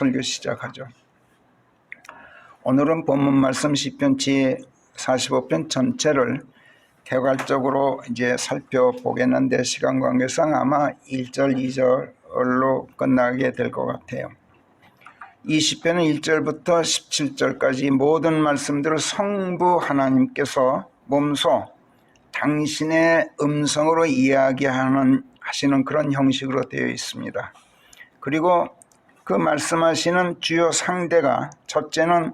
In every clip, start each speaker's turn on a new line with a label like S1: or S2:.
S1: 설교 시작하죠. 오늘은 본문 말씀 시편 제45편 전체를 개괄적으로 이제 살펴보겠는데 시간 관계상 아마 1절, 2절로 끝나게 될 것 같아요. 이 시편은 1절부터 17절까지 모든 말씀들을 성부 하나님께서 몸소 당신의 음성으로 이야기하시는 그런 형식으로 되어 있습니다. 그리고 그 말씀하시는 주요 상대가 첫째는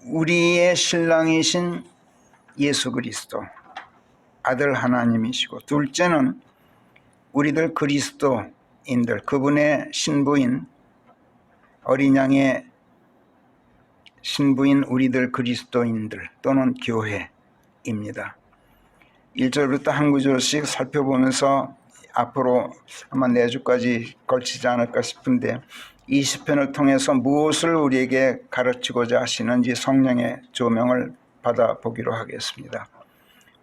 S1: 우리의 신랑이신 예수 그리스도 아들 하나님이시고, 둘째는 우리들 그리스도인들, 그분의 신부인 어린 양의 신부인 우리들 그리스도인들 또는 교회입니다. 1절부터 한 구절씩 살펴보면서 앞으로 아마 4주까지 걸치지 않을까 싶은데, 이 시편을 통해서 무엇을 우리에게 가르치고자 하시는지 성령의 조명을 받아보기로 하겠습니다.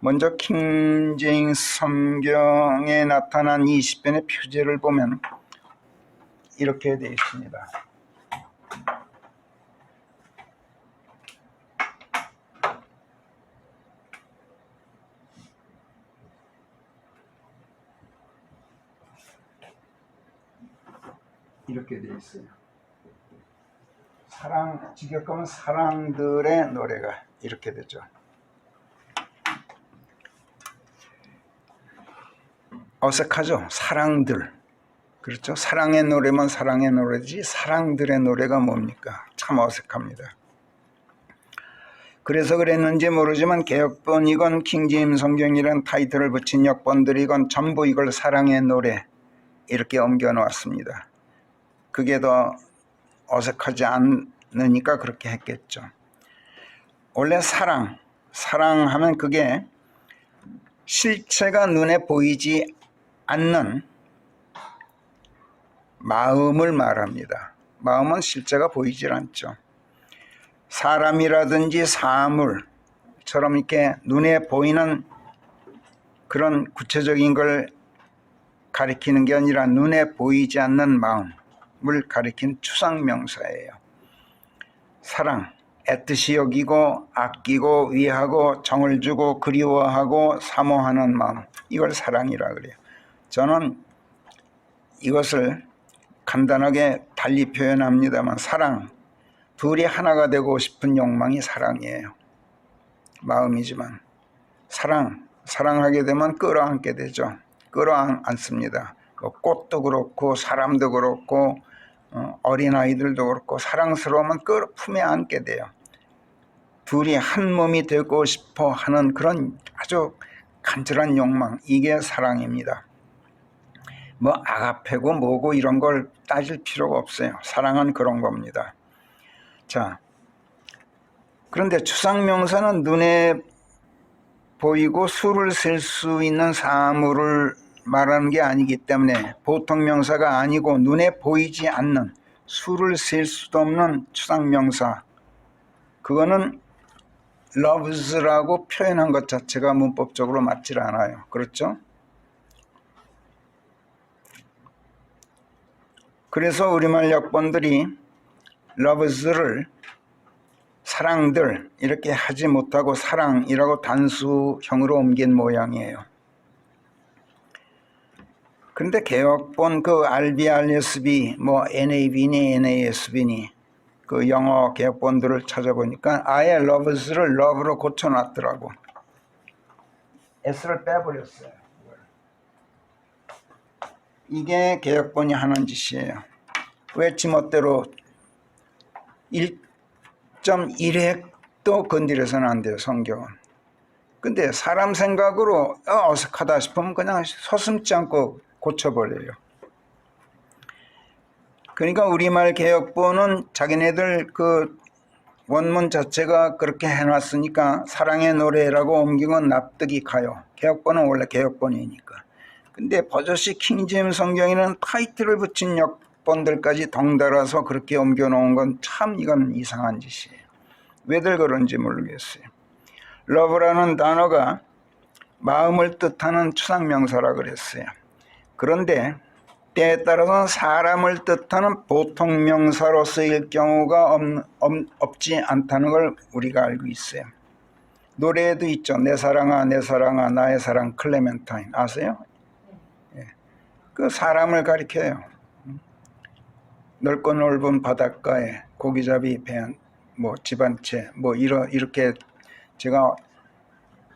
S1: 먼저 킹 제임스 성경에 나타난 이 시편의 표제를 보면 이렇게 되어 있습니다. 이렇게 되어 있어요. 직역하면 사랑들의 노래가 이렇게 되죠. 어색하죠? 사랑들. 그렇죠? 사랑의 노래만 사랑의 노래지 사랑들의 노래가 뭡니까? 참 어색합니다. 그래서 그랬는지 모르지만 개역본이건 킹제임스 성경이라는 타이틀을 붙인 역본들이건 전부 이걸 사랑의 노래 이렇게 옮겨 놓았습니다. 그게 더 어색하지 않으니까 그렇게 했겠죠. 원래 사랑하면 그게 실체가 눈에 보이지 않는 마음을 말합니다. 마음은 실체가 보이질 않죠. 사람이라든지 사물처럼 이렇게 눈에 보이는 그런 구체적인 걸 가리키는 게 아니라 눈에 보이지 않는 마음을 가리킨 추상명사예요. 사랑, 애뜻이 여기고 아끼고 위하고 정을 주고 그리워하고 사모하는 마음, 이걸 사랑이라 그래요. 저는 이것을 간단하게 달리 표현합니다만 둘이 하나가 되고 싶은 욕망이 사랑이에요. 마음이지만 사랑하게 되면 끌어안게 되죠. 끌어안습니다. 꽃도 그렇고 사람도 그렇고 어린아이들도 그렇고 사랑스러우면 품에 안게 돼요. 둘이 한 몸이 되고 싶어 하는 그런 아주 간절한 욕망, 이게 사랑입니다. 뭐 아가페고 뭐고 이런 걸 따질 필요가 없어요. 사랑은 그런 겁니다. 자, 그런데 추상명사는 눈에 보이고 수를 셀 수 있는 사물을 말하는 게 아니기 때문에 보통 명사가 아니고 눈에 보이지 않는 수를 셀 수도 없는 추상명사, 그거는 loves라고 표현한 것 자체가 문법적으로 맞질 않아요. 그렇죠? 그래서 우리말 역본들이 loves를 사랑들 이렇게 하지 못하고 사랑이라고 단수형으로 옮긴 모양이에요. 그런데 개역본 그 RBRSB 뭐 NAB니 NASB니 그 영어 개역본들을 찾아보니까 아예 loves를 love로 고쳐놨더라고. S를 빼버렸어요. 이게 개역본이 하는 짓이에요. 왜 지멋대로 1.1획도 건드려서는 안 돼요, 성경은. 근데 사람 생각으로 어색하다 싶으면 그냥 서슴지 않고 고쳐버려요. 그러니까 우리말 개역본은 자기네들 그 원문 자체가 그렇게 해놨으니까 사랑의 노래라고 옮긴 건 납득이 가요. 개역본은 원래 개역본이니까. 근데 버젓이 킹제임스 성경에는 타이틀을 붙인 역본들까지 덩달아서 그렇게 옮겨놓은 건 참 이건 이상한 짓이에요. 왜들 그런지 모르겠어요. 러브라는 단어가 마음을 뜻하는 추상명사라 그랬어요. 그런데 때에 따라서는 사람을 뜻하는 보통 명사로 쓰일 경우가 없지 않다는 걸 우리가 알고 있어요. 노래에도 있죠. 내 사랑아 내 사랑아 나의 사랑 클레멘타인 아세요? 예. 그 사람을 가리켜요. 넓고 넓은 바닷가에 고기잡이 배 뭐 집 한 채 뭐 이렇게 제가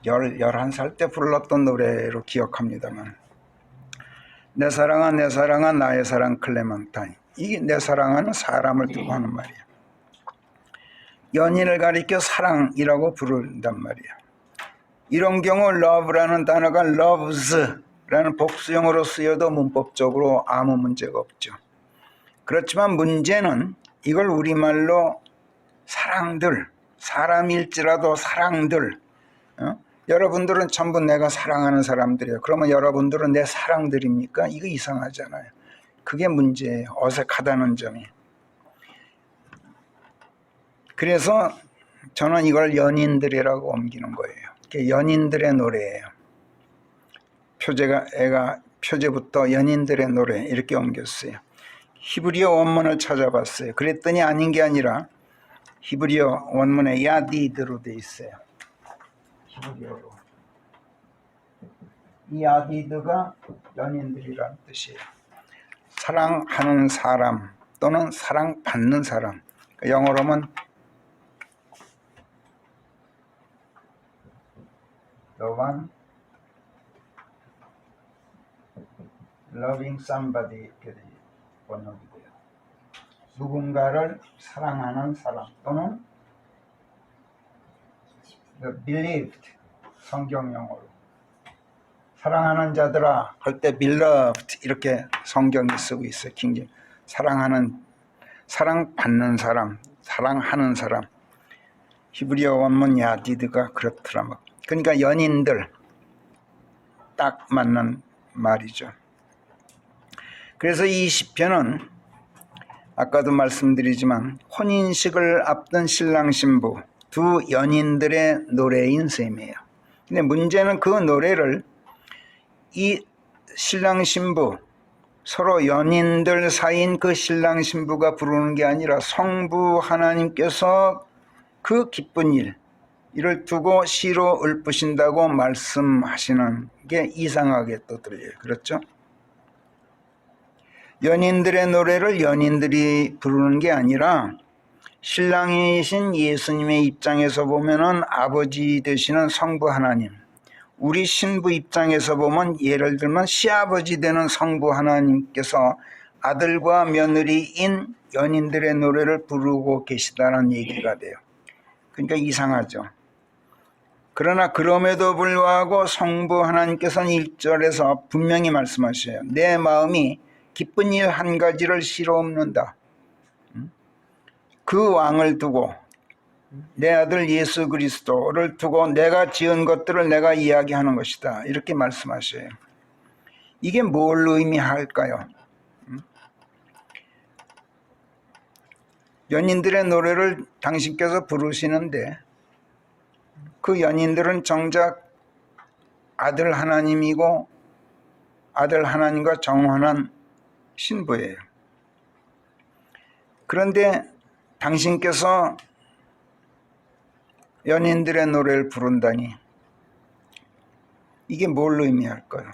S1: 11살 때 불렀던 노래로 기억합니다만, 내 사랑아 나의 사랑 클레멘타인, 이게 내 사랑하는 사람을 두고 하는 말이에요. 연인을 가리켜 사랑이라고 부른단 말이에요. 이런 경우 love라는 단어가 loves라는 복수형으로 쓰여도 문법적으로 아무 문제가 없죠. 그렇지만 문제는 이걸 우리말로 사랑들, 사람일지라도 사랑들, 여러분들은 전부 내가 사랑하는 사람들이에요. 그러면 여러분들은 내 사랑들입니까? 이거 이상하잖아요. 그게 문제예요. 어색하다는 점이. 그래서 저는 이걸 연인들이라고 옮기는 거예요. 연인들의 노래예요. 표제부터 연인들의 노래 이렇게 옮겼어요. 히브리어 원문을 찾아봤어요. 그랬더니 아닌 게 아니라 히브리어 원문에 야디드로 돼 있어요. 히브리어로. 이 야디드가 연인들이라는 뜻이에요. 사랑하는 사람 또는 사랑받는 사람. 영어로 하면 the one loving somebody 이렇게 번역이 돼요. 누군가를 사랑하는 사람 또는 the believed, 성경 용어로 사랑하는 자들아 할 때 beloved 이렇게 성경이 쓰고 있어요. 킹제임스. 사랑받는 사람, 사랑하는 사람. 히브리어 원문 야디드가 그렇더라. 그러니까 연인들, 딱 맞는 말이죠. 그래서 이 시편은 아까도 말씀드리지만 혼인식을 앞둔 신랑 신부 두 연인들의 노래인 셈이에요. 근데 문제는 그 노래를 이 신랑 신부, 서로 연인들 사이인 그 신랑 신부가 부르는 게 아니라 성부 하나님께서 그 기쁜 이를 두고 시로 읊으신다고 말씀하시는 게 이상하게 또 들려요. 그렇죠? 연인들의 노래를 연인들이 부르는 게 아니라 신랑이신 예수님의 입장에서 보면은 아버지 되시는 성부 하나님, 우리 신부 입장에서 보면 예를 들면 시아버지 되는 성부 하나님께서 아들과 며느리인 연인들의 노래를 부르고 계시다는 얘기가 돼요. 그러니까 이상하죠. 그러나 그럼에도 불구하고 성부 하나님께서는 1절에서 분명히 말씀하셔요. 내 마음이 기쁜 일 한 가지를 시로 읊는다. 그 왕을 두고 내 아들 예수 그리스도를 두고 내가 지은 것들을 내가 이야기하는 것이다. 이렇게 말씀하셔요. 이게 뭘 의미할까요? 연인들의 노래를 당신께서 부르시는데 그 연인들은 정작 아들 하나님이고 아들 하나님과 정혼한 신부예요. 그런데 당신께서 연인들의 노래를 부른다니 이게 뭘 의미할까요?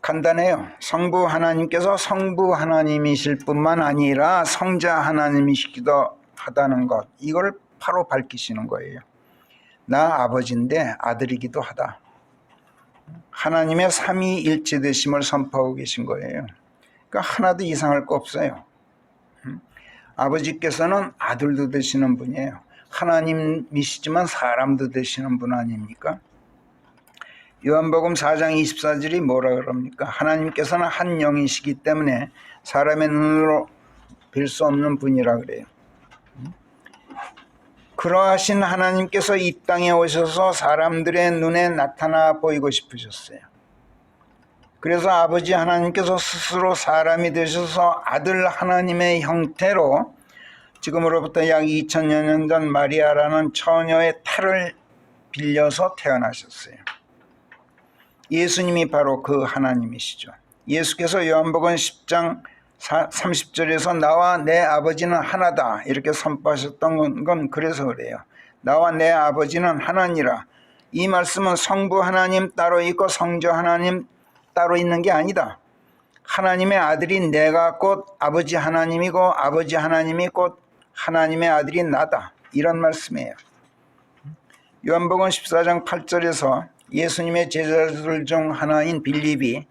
S1: 간단해요. 성부 하나님께서 성부 하나님이실 뿐만 아니라 성자 하나님이시기도 하다는 것, 이걸 바로 밝히시는 거예요. 나 아버지인데 아들이기도 하다. 하나님의 삼위일체되심을 선포하고 계신 거예요. 그러니까 하나도 이상할 거 없어요. 아버지께서는 아들도 되시는 분이에요. 하나님이시지만 사람도 되시는 분 아닙니까? 요한복음 4장 24절이 뭐라 그럽니까? 하나님께서는 한 영이시기 때문에 사람의 눈으로 뵐 수 없는 분이라 그래요. 그러하신 하나님께서 이 땅에 오셔서 사람들의 눈에 나타나 보이고 싶으셨어요. 그래서 아버지 하나님께서 스스로 사람이 되셔서 아들 하나님의 형태로 지금으로부터 약 2000여 년 전 마리아라는 처녀의胎을 빌려서 태어나셨어요. 예수님이 바로 그 하나님이시죠. 예수께서 요한복음 10장 30절에서 나와 내 아버지는 하나다 이렇게 선포하셨던 건 그래서 그래요. 나와 내 아버지는 하나니라. 이 말씀은 성부 하나님 따로 있고 성자 하나님 따로 있는 게 아니다. 하나님의 아들인 내가 곧 아버지 하나님이고 아버지 하나님이 곧 하나님의 아들인 나다. 이런 말씀이에요. 요한복음 14장 8절에서 예수님의 제자들 중 하나인 빌립이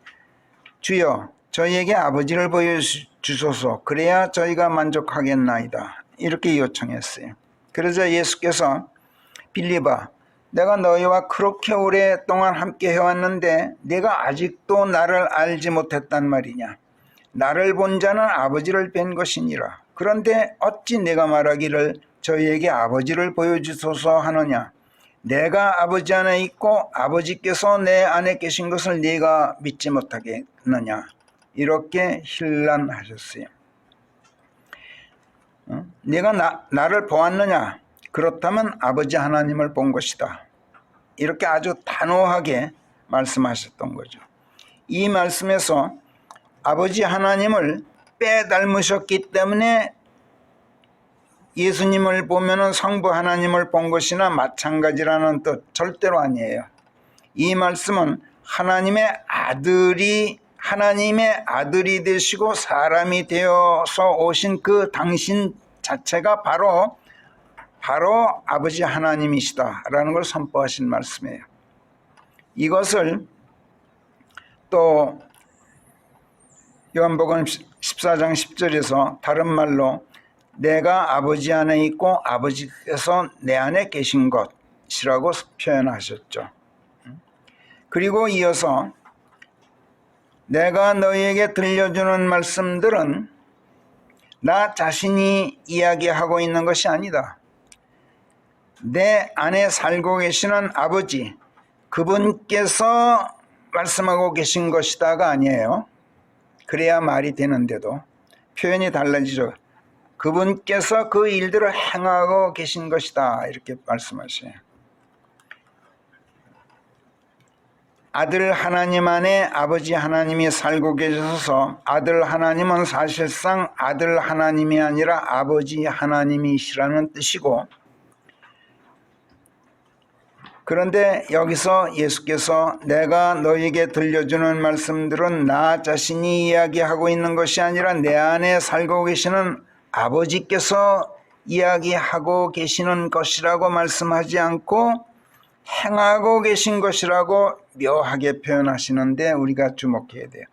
S1: 주여 저희에게 아버지를 보여주소서 그래야 저희가 만족하겠나이다. 이렇게 요청했어요. 그러자 예수께서 빌립아 내가 너희와 그렇게 오랫동안 함께 해왔는데 내가 아직도 나를 알지 못했단 말이냐. 나를 본 자는 아버지를 뵌 것이니라. 그런데 어찌 내가 말하기를 저희에게 아버지를 보여주소서 하느냐. 내가 아버지 안에 있고 아버지께서 내 안에 계신 것을 네가 믿지 못하겠느냐. 이렇게 힐난하셨어요. 네가 나를 보았느냐. 그렇다면 아버지 하나님을 본 것이다. 이렇게 아주 단호하게 말씀하셨던 거죠. 이 말씀에서 아버지 하나님을 빼닮으셨기 때문에 예수님을 보면은 성부 하나님을 본 것이나 마찬가지라는 뜻 절대로 아니에요. 이 말씀은 하나님의 아들이 되시고 사람이 되어서 오신 그 당신 자체가 바로 아버지 하나님이시다라는 걸 선포하신 말씀이에요. 이것을 또 요한복음 14장 10절에서 다른 말로 내가 아버지 안에 있고 아버지께서 내 안에 계신 것이라고 표현하셨죠. 그리고 이어서 내가 너희에게 들려주는 말씀들은 나 자신이 이야기하고 있는 것이 아니다. 내 안에 살고 계시는 아버지, 그분께서 말씀하고 계신 것이다가 아니에요. 그래야 말이 되는데도 표현이 달라지죠. 그분께서 그 일들을 행하고 계신 것이다 이렇게 말씀하셔요. 아들 하나님 안에 아버지 하나님이 살고 계셔서 아들 하나님은 사실상 아들 하나님이 아니라 아버지 하나님이시라는 뜻이고, 그런데 여기서 예수께서 내가 너에게 들려주는 말씀들은 나 자신이 이야기하고 있는 것이 아니라 내 안에 살고 계시는 아버지께서 이야기하고 계시는 것이라고 말씀하지 않고 행하고 계신 것이라고 묘하게 표현하시는데 우리가 주목해야 돼요.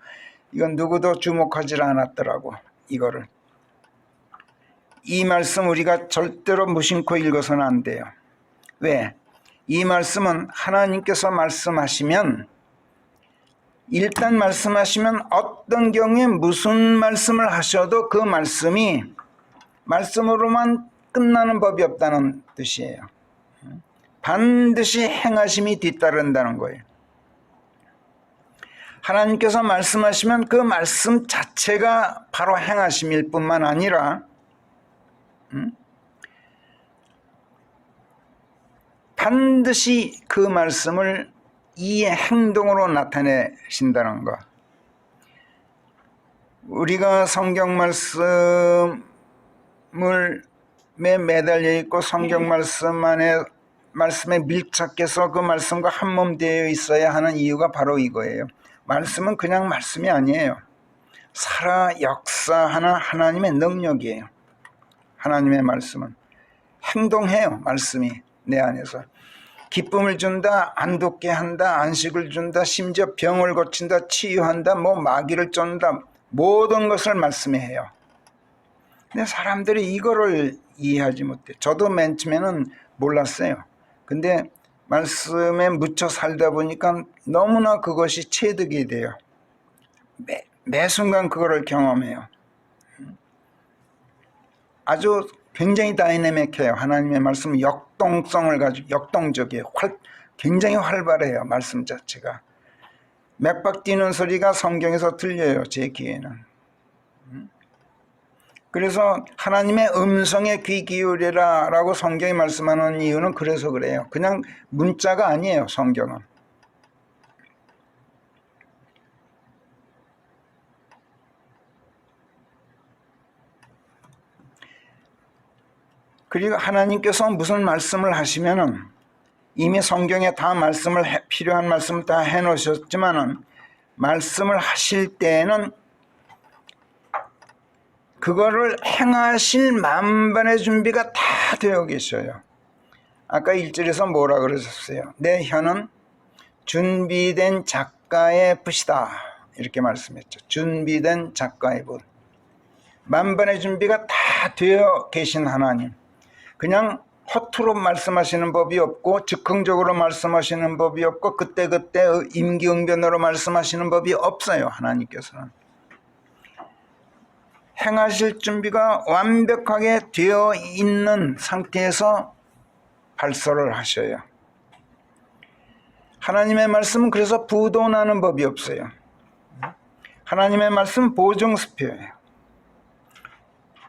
S1: 이건 누구도 주목하지 않았더라고. 이거를 이 말씀 우리가 절대로 무심코 읽어서는 안 돼요. 왜? 이 말씀은 하나님께서 말씀하시면 일단 말씀하시면 어떤 경우에 무슨 말씀을 하셔도 그 말씀이 말씀으로만 끝나는 법이 없다는 뜻이에요. 반드시 행하심이 뒤따른다는 거예요. 하나님께서 말씀하시면 그 말씀 자체가 바로 행하심일 뿐만 아니라 반드시 그 말씀을 이 행동으로 나타내신다는 것. 우리가 성경 말씀을 매달려 있고 성경 말씀에 밀착해서 그 말씀과 한몸되어 있어야 하는 이유가 바로 이거예요. 말씀은 그냥 말씀이 아니에요. 살아 역사하는 하나님의 능력이에요. 하나님의 말씀은 행동해요. 말씀이 내 안에서 기쁨을 준다, 안돋게 한다, 안식을 준다, 심지어 병을 고친다, 치유한다, 마귀를 쫓는다, 모든 것을 말씀이 해요. 근데 사람들이 이거를 이해하지 못해. 저도 맨 처음에는 몰랐어요. 근데 말씀에 묻혀 살다 보니까 너무나 그것이 체득이 돼요. 매 순간 그거를 경험해요. 아주 굉장히 다이내믹해요. 하나님의 말씀은 역동성을 가지고 역동적이에요. 굉장히 활발해요. 말씀 자체가. 맥박 뛰는 소리가 성경에서 들려요. 제 귀에는. 그래서 하나님의 음성에 귀 기울이라 라고 성경이 말씀하는 이유는 그래서 그래요. 그냥 문자가 아니에요. 성경은. 그리고 하나님께서 무슨 말씀을 하시면은 이미 성경에 다 필요한 말씀을 다 해놓으셨지만은 말씀을 하실 때에는 그거를 행하실 만반의 준비가 다 되어 계셔요. 아까 1절에서 뭐라 그러셨어요? 내 혀는 준비된 작가의 붓이다. 이렇게 말씀했죠. 준비된 작가의 붓. 만반의 준비가 다 되어 계신 하나님. 그냥 허투루 말씀하시는 법이 없고 즉흥적으로 말씀하시는 법이 없고 그때그때 임기응변으로 말씀하시는 법이 없어요. 하나님께서는. 행하실 준비가 완벽하게 되어 있는 상태에서 발설을 하셔요. 하나님의 말씀은 그래서 부도나는 법이 없어요. 하나님의 말씀은 보증수표예요.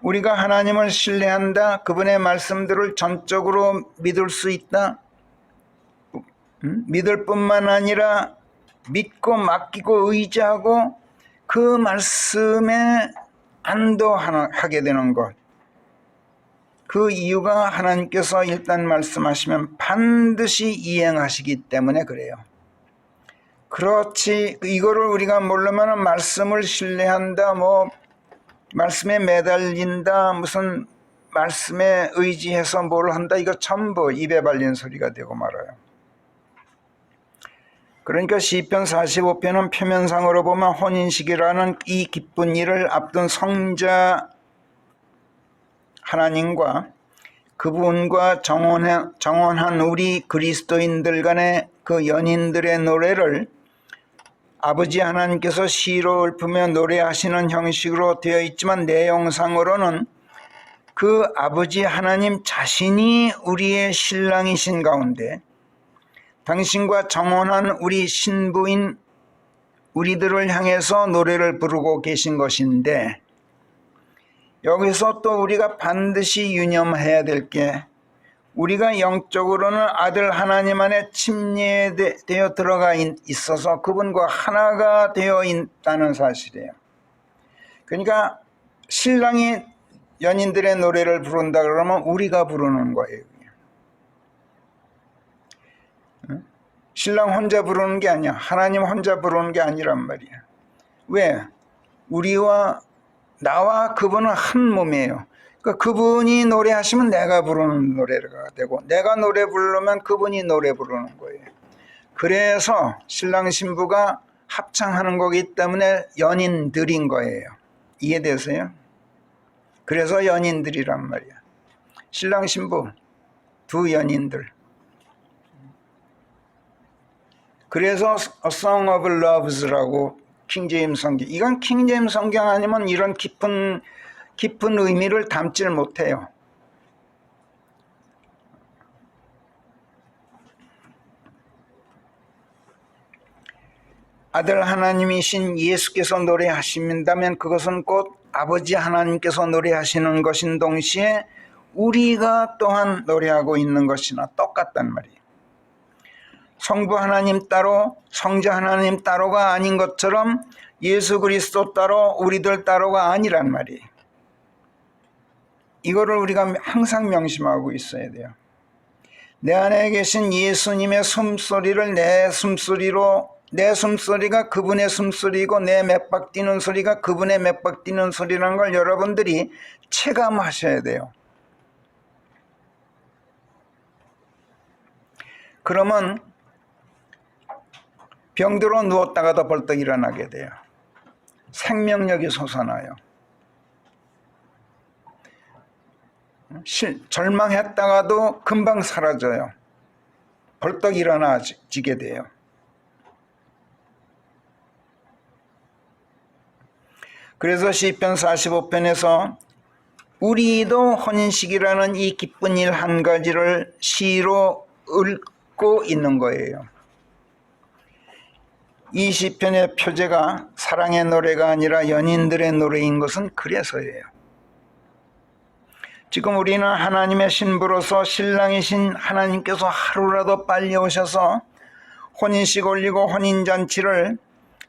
S1: 우리가 하나님을 신뢰한다, 그분의 말씀들을 전적으로 믿을 수 있다, 믿을 뿐만 아니라 믿고 맡기고 의지하고 그 말씀에 안도하게 되는 것. 그 이유가 하나님께서 일단 말씀하시면 반드시 이행하시기 때문에 그래요. 그렇지, 이거를 우리가 모르면 말씀을 신뢰한다, 말씀에 매달린다, 무슨 말씀에 의지해서 뭘 한다, 이거 전부 입에 발린 소리가 되고 말아요. 그러니까 시편 45편은 표면상으로 보면 혼인식이라는 이 기쁜 일을 앞둔 성자 하나님과 그분과 정혼한 우리 그리스도인들 간의 그 연인들의 노래를 아버지 하나님께서 시로 읊으며 노래하시는 형식으로 되어 있지만 내용상으로는 그 아버지 하나님 자신이 우리의 신랑이신 가운데 당신과 정혼한 우리 신부인 우리들을 향해서 노래를 부르고 계신 것인데, 여기서 또 우리가 반드시 유념해야 될 게, 우리가 영적으로는 아들 하나님 안에 침례되어 들어가 있어서 그분과 하나가 되어 있다는 사실이에요. 그러니까 신랑이 연인들의 노래를 부른다 그러면 우리가 부르는 거예요. 신랑 혼자 부르는 게 아니야. 하나님 혼자 부르는 게 아니란 말이야. 왜? 나와 그분은 한 몸이에요. 그러니까 그분이 노래하시면 내가 부르는 노래가 되고, 내가 노래 부르면 그분이 노래 부르는 거예요. 그래서 신랑 신부가 합창하는 거기 때문에 연인들인 거예요. 이해되세요? 그래서 연인들이란 말이야. 신랑 신부 두 연인들. 그래서 A Song of Loves라고 킹제임스 성경. 이건 킹제임스 성경 아니면 이런 깊은 의미를 담질 못해요. 아들 하나님이신 예수께서 노래하신다면 그것은 곧 아버지 하나님께서 노래하시는 것인 동시에 우리가 또한 노래하고 있는 것이나 똑같단 말이에요. 성부 하나님 따로 성자 하나님 따로가 아닌 것처럼 예수 그리스도 따로 우리들 따로가 아니란 말이에요. 이거를 우리가 항상 명심하고 있어야 돼요. 내 안에 계신 예수님의 숨소리를 내 숨소리가 그분의 숨소리고 내 맥박 뛰는 소리가 그분의 맥박 뛰는 소리라는 걸 여러분들이 체감하셔야 돼요. 그러면 병들어 누웠다가도 벌떡 일어나게 돼요. 생명력이 솟아나요. 절망했다가도 금방 사라져요. 벌떡 일어나지게 돼요. 그래서 시편 45편에서 우리도 혼인식이라는 이 기쁜 일 한 가지를 시로 읊고 있는 거예요. 이 시편의 표제가 사랑의 노래가 아니라 연인들의 노래인 것은 그래서예요. 지금 우리는 하나님의 신부로서 신랑이신 하나님께서 하루라도 빨리 오셔서 혼인식 올리고 혼인잔치를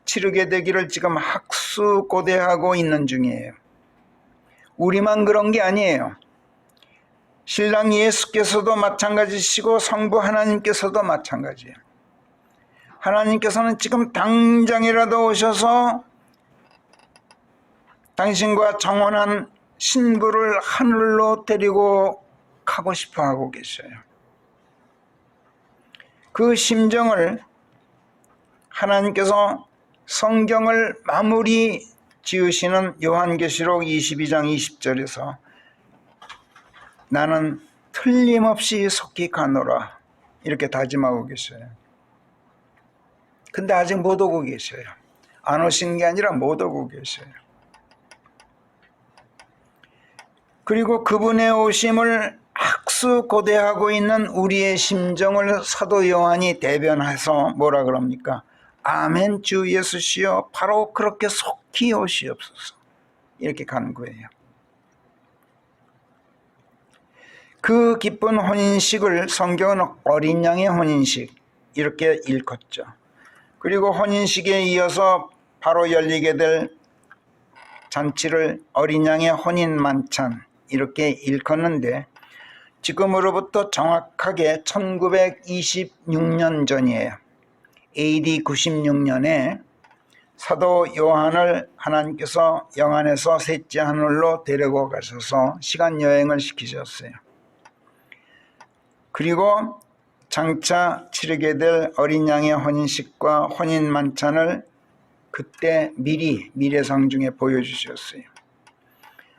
S1: 치르게 되기를 지금 학수고대하고 있는 중이에요. 우리만 그런 게 아니에요. 신랑 예수께서도 마찬가지시고 성부 하나님께서도 마찬가지예요. 하나님께서는 지금 당장이라도 오셔서 당신과 정혼한 신부를 하늘로 데리고 가고 싶어 하고 계셔요. 그 심정을 하나님께서 성경을 마무리 지으시는 요한계시록 22장 20절에서 나는 틀림없이 속히 가노라 이렇게 다짐하고 계셔요. 근데 아직 못 오고 계셔요. 안 오신 게 아니라 못 오고 계셔요. 그리고 그분의 오심을 학수 고대하고 있는 우리의 심정을 사도 요한이 대변해서 뭐라 그럽니까? 아멘 주 예수시여 바로 그렇게 속히 오시옵소서 이렇게 간 거예요. 그 기쁜 혼인식을 성경은 어린 양의 혼인식 이렇게 일컫죠. 그리고 혼인식에 이어서 바로 열리게 될 잔치를 어린 양의 혼인 만찬 이렇게 일컫는데 지금으로부터 정확하게 1926년 전이에요. AD 96년에 사도 요한을 하나님께서 영안에서 셋째 하늘로 데리고 가셔서 시간여행을 시키셨어요. 그리고 장차 치르게 될 어린 양의 혼인식과 혼인 만찬을 그때 미리 미래상 중에 보여주셨어요.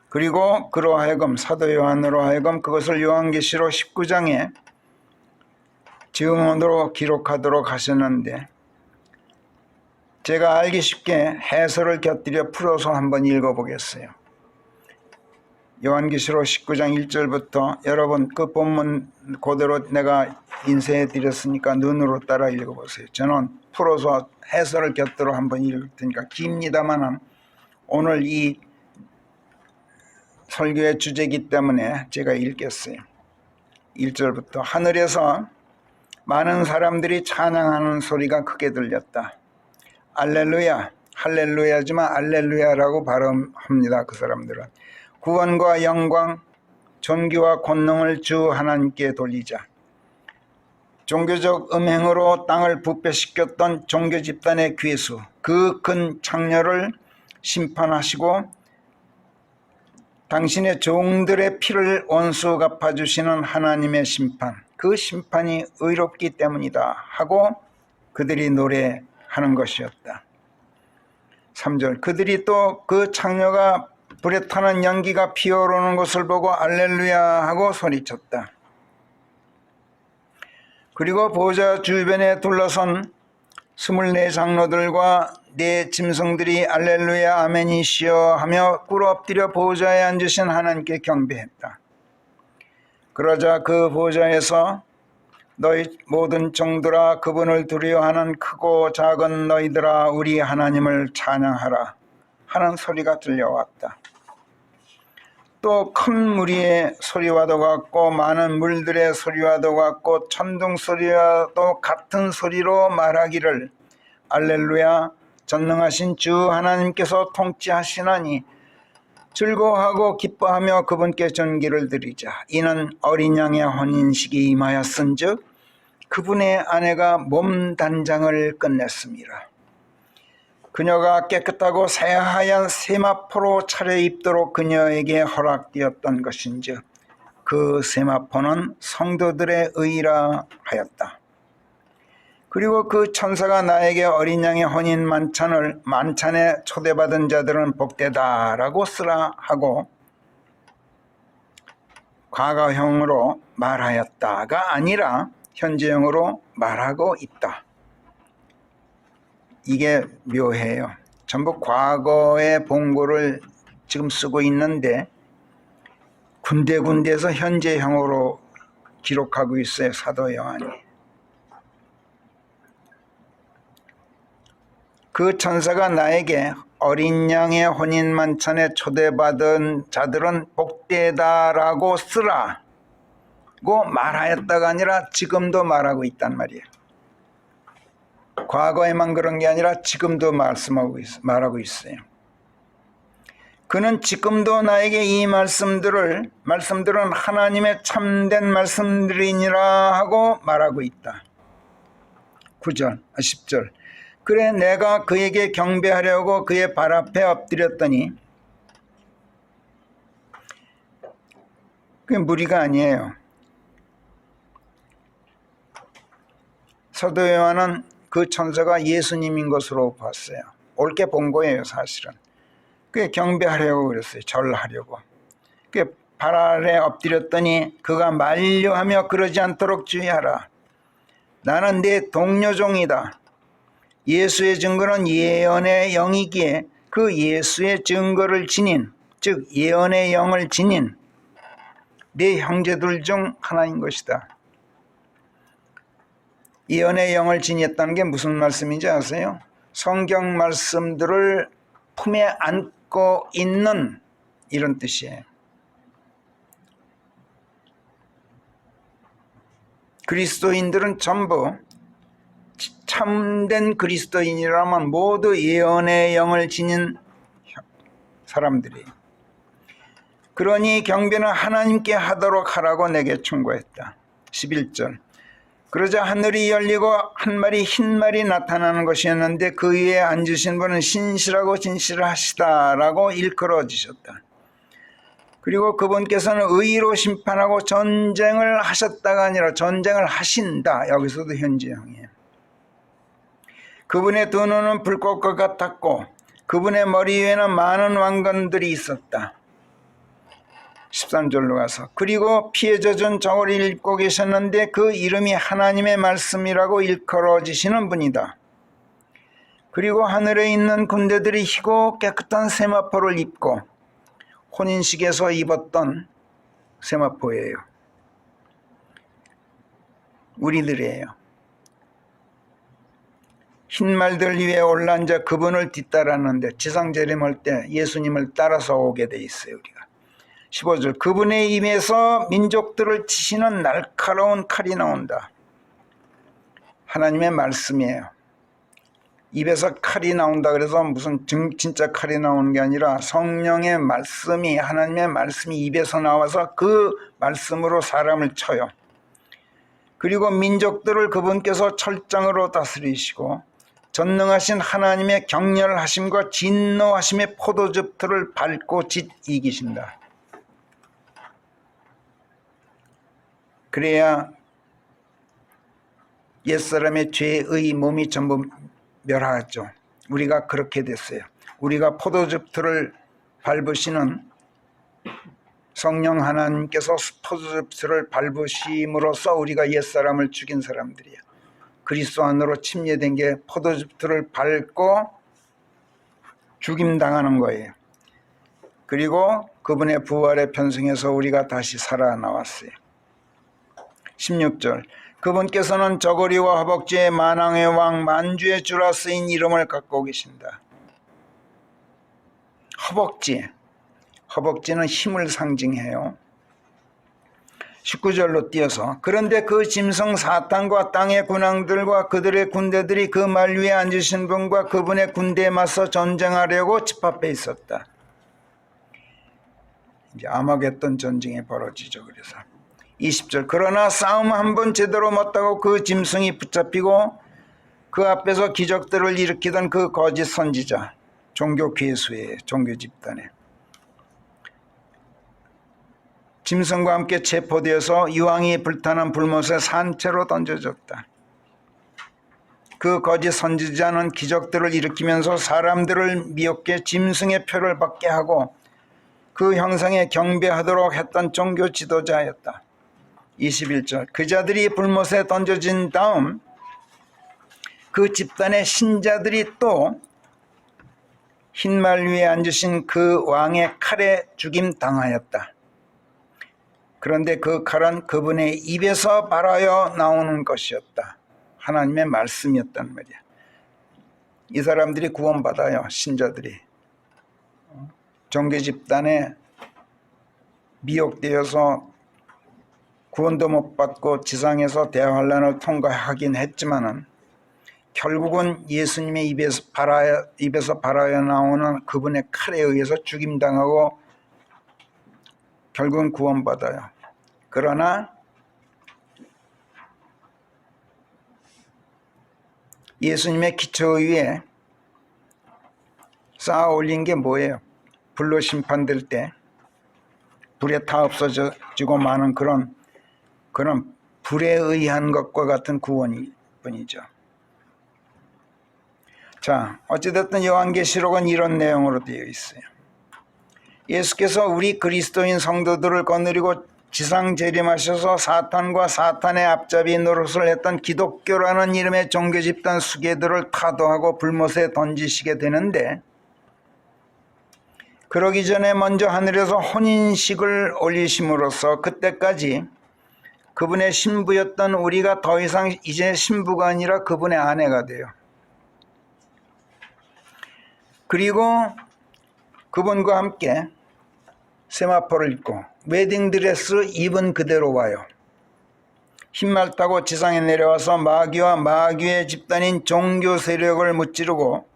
S1: 그리고 그로 하여금 사도 요한으로 하여금 그것을 요한계시록 19장에 증언으로 기록하도록 하셨는데 제가 알기 쉽게 해설을 곁들여 풀어서 한번 읽어보겠어요. 요한계시록 19장 1절부터 여러분 그 본문 그대로 내가 인쇄해 드렸으니까 눈으로 따라 읽어보세요. 저는 풀어서 해설을 곁들여 한번 읽을 테니까 깁니다만 오늘 이 설교의 주제이기 때문에 제가 읽겠어요. 1절부터 하늘에서 많은 사람들이 찬양하는 소리가 크게 들렸다. 알렐루야, 할렐루야지만 알렐루야라고 발음합니다. 그 사람들은 구원과 영광, 존귀와 권능을 주 하나님께 돌리자. 종교적 음행으로 땅을 부패시켰던 종교 집단의 괴수, 그 큰 창녀를 심판하시고 당신의 종들의 피를 원수 갚아주시는 하나님의 심판, 그 심판이 의롭기 때문이다 하고 그들이 노래하는 것이었다. 3절 그들이 또 그 창녀가 불에 타는 연기가 피어오르는 것을 보고 알렐루야 하고 소리쳤다. 그리고 보좌 주변에 둘러선 24장로들과 네 짐승들이 알렐루야 아멘이시여 하며 꿇어 엎드려 보좌에 앉으신 하나님께 경배했다. 그러자 그 보좌에서 너희 모든 종들아 그분을 두려워하는 크고 작은 너희들아 우리 하나님을 찬양하라 하는 소리가 들려왔다. 또 큰 무리의 소리와도 같고 많은 물들의 소리와도 같고 천둥 소리와도 같은 소리로 말하기를 알렐루야 전능하신 주 하나님께서 통치하시나니 즐거워하고 기뻐하며 그분께 존귀를 드리자. 이는 어린 양의 혼인식이 임하였은즉 그분의 아내가 몸 단장을 끝냈습니다. 그녀가 깨끗하고 새하얀 세마포로 차려입도록 그녀에게 허락되었던 것인즉 그 세마포는 성도들의 의라 하였다. 그리고 그 천사가 나에게 어린 양의 혼인 만찬에 초대받은 자들은 복되다라고 쓰라 하고 과거형으로 말하였다가 아니라 현재형으로 말하고 있다. 이게 묘해요. 전부 과거의 본고를 지금 쓰고 있는데 군데군데에서 현재형으로 기록하고 있어요. 사도 요한이. 그 천사가 나에게 어린 양의 혼인 만찬에 초대받은 자들은 복되다라고 쓰라고 말하였다가 아니라 지금도 말하고 있단 말이에요. 과거에만 그런 게 아니라 지금도 말하고 있어요. 그는 지금도 나에게 이 말씀들은 하나님의 참된 말씀들이니라 하고 말하고 있다. 10절. 그래 내가 그에게 경배하려고 그의 발 앞에 엎드렸더니, 그게 무리가 아니에요. 사도 요한은 그 천사가 예수님인 것으로 봤어요. 옳게 본 거예요, 사실은. 그게 경배하려고 그랬어요. 절하려고. 그 발 아래 엎드렸더니 그가 만류하며 그러지 않도록 주의하라. 나는 네 동료종이다. 예수의 증거는 예언의 영이기에 그 예수의 증거를 지닌, 즉 예언의 영을 지닌 네 형제들 중 하나인 것이다. 예언의 영을 지녔다는 게 무슨 말씀인지 아세요? 성경 말씀들을 품에 안고 있는, 이런 뜻이에요. 그리스도인들은 전부 참된 그리스도인이라면 모두 예언의 영을 지닌 사람들이에요. 그러니 경배는 하나님께 하도록 하라고 내게 충고했다. 11절. 그러자 하늘이 열리고 한 마리 흰 말이 나타나는 것이었는데 그 위에 앉으신 분은 신실하고 진실하시다라고 일컬어지셨다. 그리고 그분께서는 의로 심판하고 전쟁을 하셨다가 아니라 전쟁을 하신다. 여기서도 현재형이에요. 그분의 두 눈은 불꽃과 같았고 그분의 머리 위에는 많은 왕관들이 있었다. 13절로 가서 그리고 피에 젖은 저고리를 입고 계셨는데 그 이름이 하나님의 말씀이라고 일컬어지시는 분이다. 그리고 하늘에 있는 군대들이 희고 깨끗한 세마포를 입고 혼인식에서 입었던 세마포예요. 우리들이에요. 흰 말들 위에 올라앉아 그분을 뒤따랐는데 지상재림할 때 예수님을 따라서 오게 돼 있어요. 우리가 15절. 그분의 입에서 민족들을 치시는 날카로운 칼이 나온다. 하나님의 말씀이에요. 입에서 칼이 나온다 그래서 무슨 진짜 칼이 나오는 게 아니라 성령의 말씀이, 하나님의 말씀이 입에서 나와서 그 말씀으로 사람을 쳐요. 그리고 민족들을 그분께서 철장으로 다스리시고 전능하신 하나님의 격렬하심과 진노하심의 포도즙들을 밟고 짓 이기신다. 그래야 옛사람의 죄의 몸이 전부 멸하죠. 우리가 그렇게 됐어요. 우리가 포도즙들을 밟으시는 성령 하나님께서 포도즙들을 밟으심으로써 우리가 옛사람을 죽인 사람들이에요. 그리스도 안으로 침례된 게 포도즙들을 밟고 죽임당하는 거예요. 그리고 그분의 부활의 편승에서 우리가 다시 살아나왔어요. 16절. 그분께서는 저고리와 허벅지에 만왕의 왕 만주의 주라 쓰인 이름을 갖고 계신다. 허벅지는 힘을 상징해요. 19절로 띄어서 그런데 그 짐승 사탄과 땅의 군왕들과 그들의 군대들이 그 말 위에 앉으신 분과 그분의 군대에 맞서 전쟁하려고 집합해 있었다. 이제 아마겟돈 전쟁이 벌어지죠. 그래서 20절. 그러나 싸움 한 번 제대로 못하고 그 짐승이 붙잡히고 그 앞에서 기적들을 일으키던 그 거짓 선지자, 종교 괴수의 종교 집단에 짐승과 함께 체포되어서 유황이 불타는 불못에 산채로 던져졌다. 그 거짓 선지자는 기적들을 일으키면서 사람들을 미혹해 짐승의 표를 받게 하고 그 형상에 경배하도록 했던 종교 지도자였다. 21절. 그 자들이 불못에 던져진 다음 그 집단의 신자들이 또 흰말 위에 앉으신 그 왕의 칼에 죽임당하였다. 그런데 그 칼은 그분의 입에서 발하여 나오는 것이었다. 하나님의 말씀이었단 말이야. 이 사람들이 구원받아요. 신자들이. 종교 집단에 미혹되어서 구원도 못 받고 지상에서 대환란을 통과하긴 했지만은 결국은 예수님의 입에서 발하여 나오는 그분의 칼에 의해서 죽임당하고 결국은 구원받아요. 그러나 예수님의 기초 위에 쌓아 올린 게 뭐예요? 불로 심판될 때 불에 다 없어지고 마는 그런 불에 의한 것과 같은 구원이 뿐이죠. 자, 어찌됐든 요한계시록은 이런 내용으로 되어 있어요. 예수께서 우리 그리스도인 성도들을 거느리고 지상 재림하셔서 사탄과 사탄의 앞잡이 노릇을 했던 기독교라는 이름의 종교 집단 수괴들을 타도하고 불못에 던지시게 되는데, 그러기 전에 먼저 하늘에서 혼인식을 올리심으로써 그때까지 그분의 신부였던 우리가 더 이상 이제 신부가 아니라 그분의 아내가 돼요. 그리고 그분과 함께 세마포를 입고 웨딩드레스 입은 그대로 와요. 흰말 타고 지상에 내려와서 마귀와 마귀의 집단인 종교 세력을 무찌르고,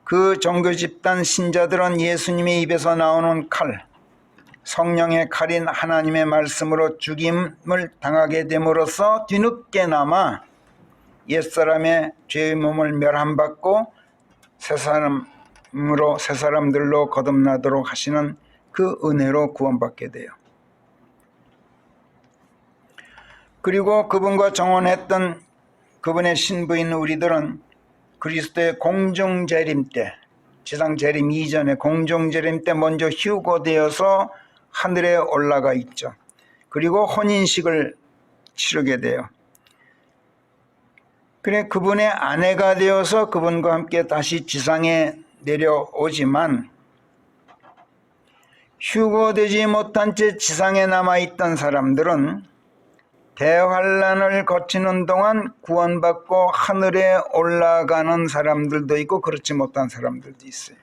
S1: 그 종교 집단 신자들은 예수님의 입에서 나오는 칼, 성령의 칼인 하나님의 말씀으로 죽임을 당하게 됨으로써 뒤늦게나마 옛사람의 죄의 몸을 멸함받고 새 사람들로 거듭나도록 하시는 그 은혜로 구원받게 돼요. 그리고 그분과 정혼했던 그분의 신부인 우리들은 그리스도의 공중재림 때, 지상 재림 이전에 공중재림 때 먼저 휴거되어서 하늘에 올라가 있죠. 그리고 혼인식을 치르게 돼요. 그래, 그분의 아내가 되어서 그분과 함께 다시 지상에 내려오지만, 휴거되지 못한 채 지상에 남아있던 사람들은 대환란을 거치는 동안 구원받고 하늘에 올라가는 사람들도 있고 그렇지 못한 사람들도 있어요.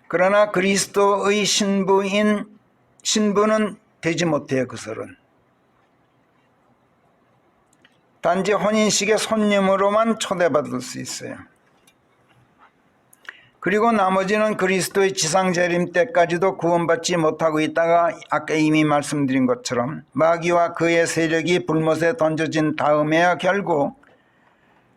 S1: 그러나 그리스도의 신부는 되지 못해요. 그들은 단지 혼인식의 손님으로만 초대받을 수 있어요. 그리고 나머지는 그리스도의 지상 재림 때까지도 구원받지 못하고 있다가 아까 이미 말씀드린 것처럼 마귀와 그의 세력이 불못에 던져진 다음에야 결국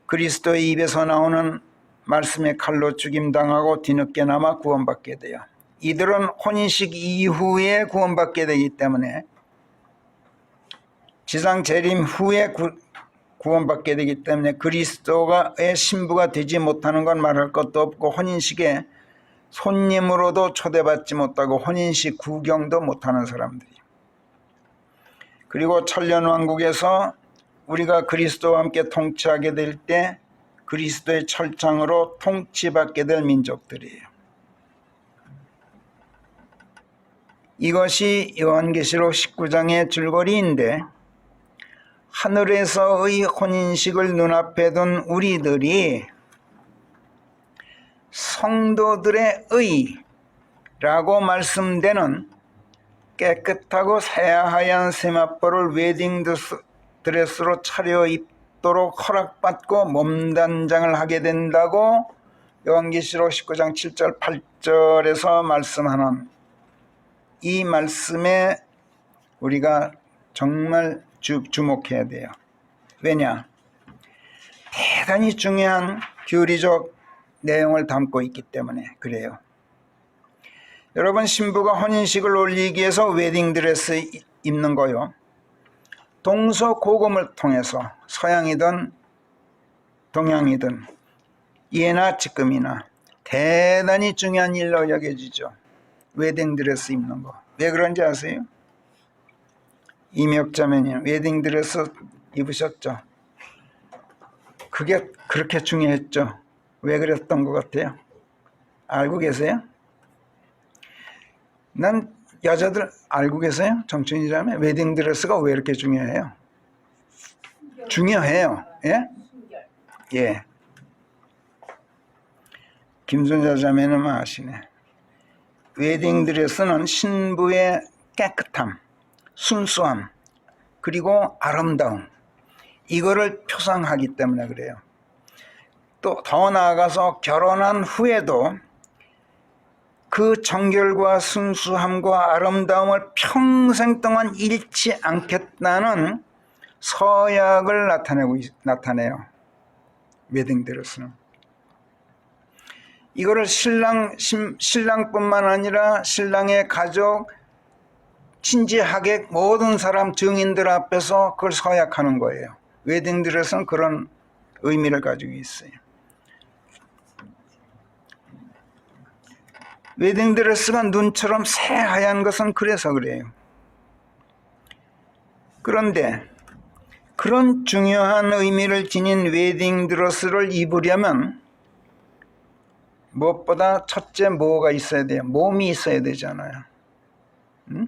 S1: 그리스도의 입에서 나오는 말씀의 칼로 죽임당하고 뒤늦게나마 구원받게 돼요. 이들은 혼인식 이후에 구원받게 되기 때문에 지상 재림 후에 구원받게 되기 때문에 그리스도의 신부가 되지 못하는 건 말할 것도 없고, 혼인식에 손님으로도 초대받지 못하고 혼인식 구경도 못하는 사람들이에요. 그리고 천년왕국에서 우리가 그리스도와 함께 통치하게 될 때 그리스도의 철장으로 통치받게 될 민족들이에요. 이것이 요한계시록 19장의 줄거리인데, 하늘에서의 혼인식을 눈앞에 둔 우리들이 성도들의 의라고 말씀되는 깨끗하고 새하얀 세마포를 웨딩드레스로 차려입도록 허락받고 몸단장을 하게 된다고 요한계시록 19장 7절 8절에서 말씀하는 이 말씀에 우리가 정말 주목해야 돼요. 왜냐? 대단히 중요한 교리적 내용을 담고 있기 때문에 그래요. 여러분, 신부가 혼인식을 올리기 위해서 웨딩드레스 입는 거요, 동서고금을 통해서 서양이든 동양이든 예나 지금이나 대단히 중요한 일로 여겨지죠. 웨딩드레스 입는 거. 왜 그런지 아세요? 이명자매님 웨딩드레스 입으셨죠? 그게 그렇게 중요했죠? 왜 그랬던 것 같아요? 알고 계세요? 난 여자들 알고 계세요? 정춘이자매 웨딩드레스가 왜 이렇게 중요해요? 중요해요. 예? 예. 김순자 자매는 아시네. 웨딩드레스는 신부의 깨끗함, 순수함, 그리고 아름다움, 이거를 표상하기 때문에 그래요. 또 더 나아가서 결혼한 후에도 그 정결과 순수함과 아름다움을 평생 동안 잃지 않겠다는 서약을 나타내요. 웨딩드레스는. 이거를 신랑뿐만 아니라 신랑의 가족, 친지, 하객, 모든 사람, 증인들 앞에서 그걸 서약하는 거예요. 웨딩드레스는 그런 의미를 가지고 있어요. 웨딩드레스가 눈처럼 새하얀 것은 그래서 그래요. 그런데 그런 중요한 의미를 지닌 웨딩드레스를 입으려면 무엇보다 첫째 뭐가 있어야 돼요? 몸이 있어야 되잖아요. 응?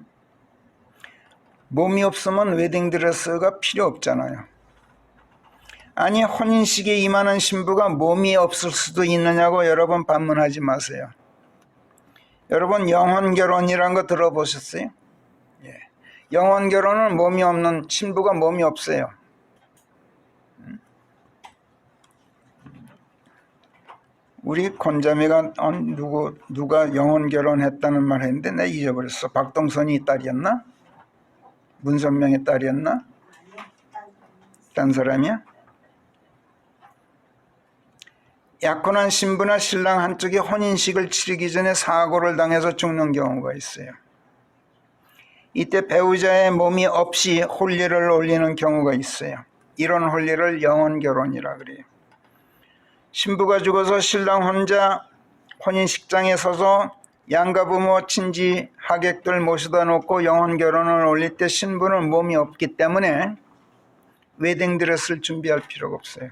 S1: 몸이 없으면 웨딩드레스가 필요 없잖아요. 아니, 혼인식에 임하는 신부가 몸이 없을 수도 있느냐고 여러분 반문하지 마세요. 여러분 영혼결혼이라는 거 들어보셨어요? 예. 영혼결혼은 몸이 없는, 신부가 몸이 없어요. 우리 권자매가 누가 영혼결혼했다는 말 했는데 내가 잊어버렸어. 박동선이 딸이었나? 문선명의 딸이었나? 딴 사람이야? 약혼한 신부나 신랑 한쪽이 혼인식을 치르기 전에 사고를 당해서 죽는 경우가 있어요. 이때 배우자의 몸이 없이 혼례를 올리는 경우가 있어요. 이런 혼례를 영혼결혼이라 그래요. 신부가 죽어서 신랑 혼자 혼인식장에 서서 양가 부모, 친지, 하객들 모셔다 놓고 영혼결혼을 올릴 때 신부는 몸이 없기 때문에 웨딩드레스를 준비할 필요가 없어요.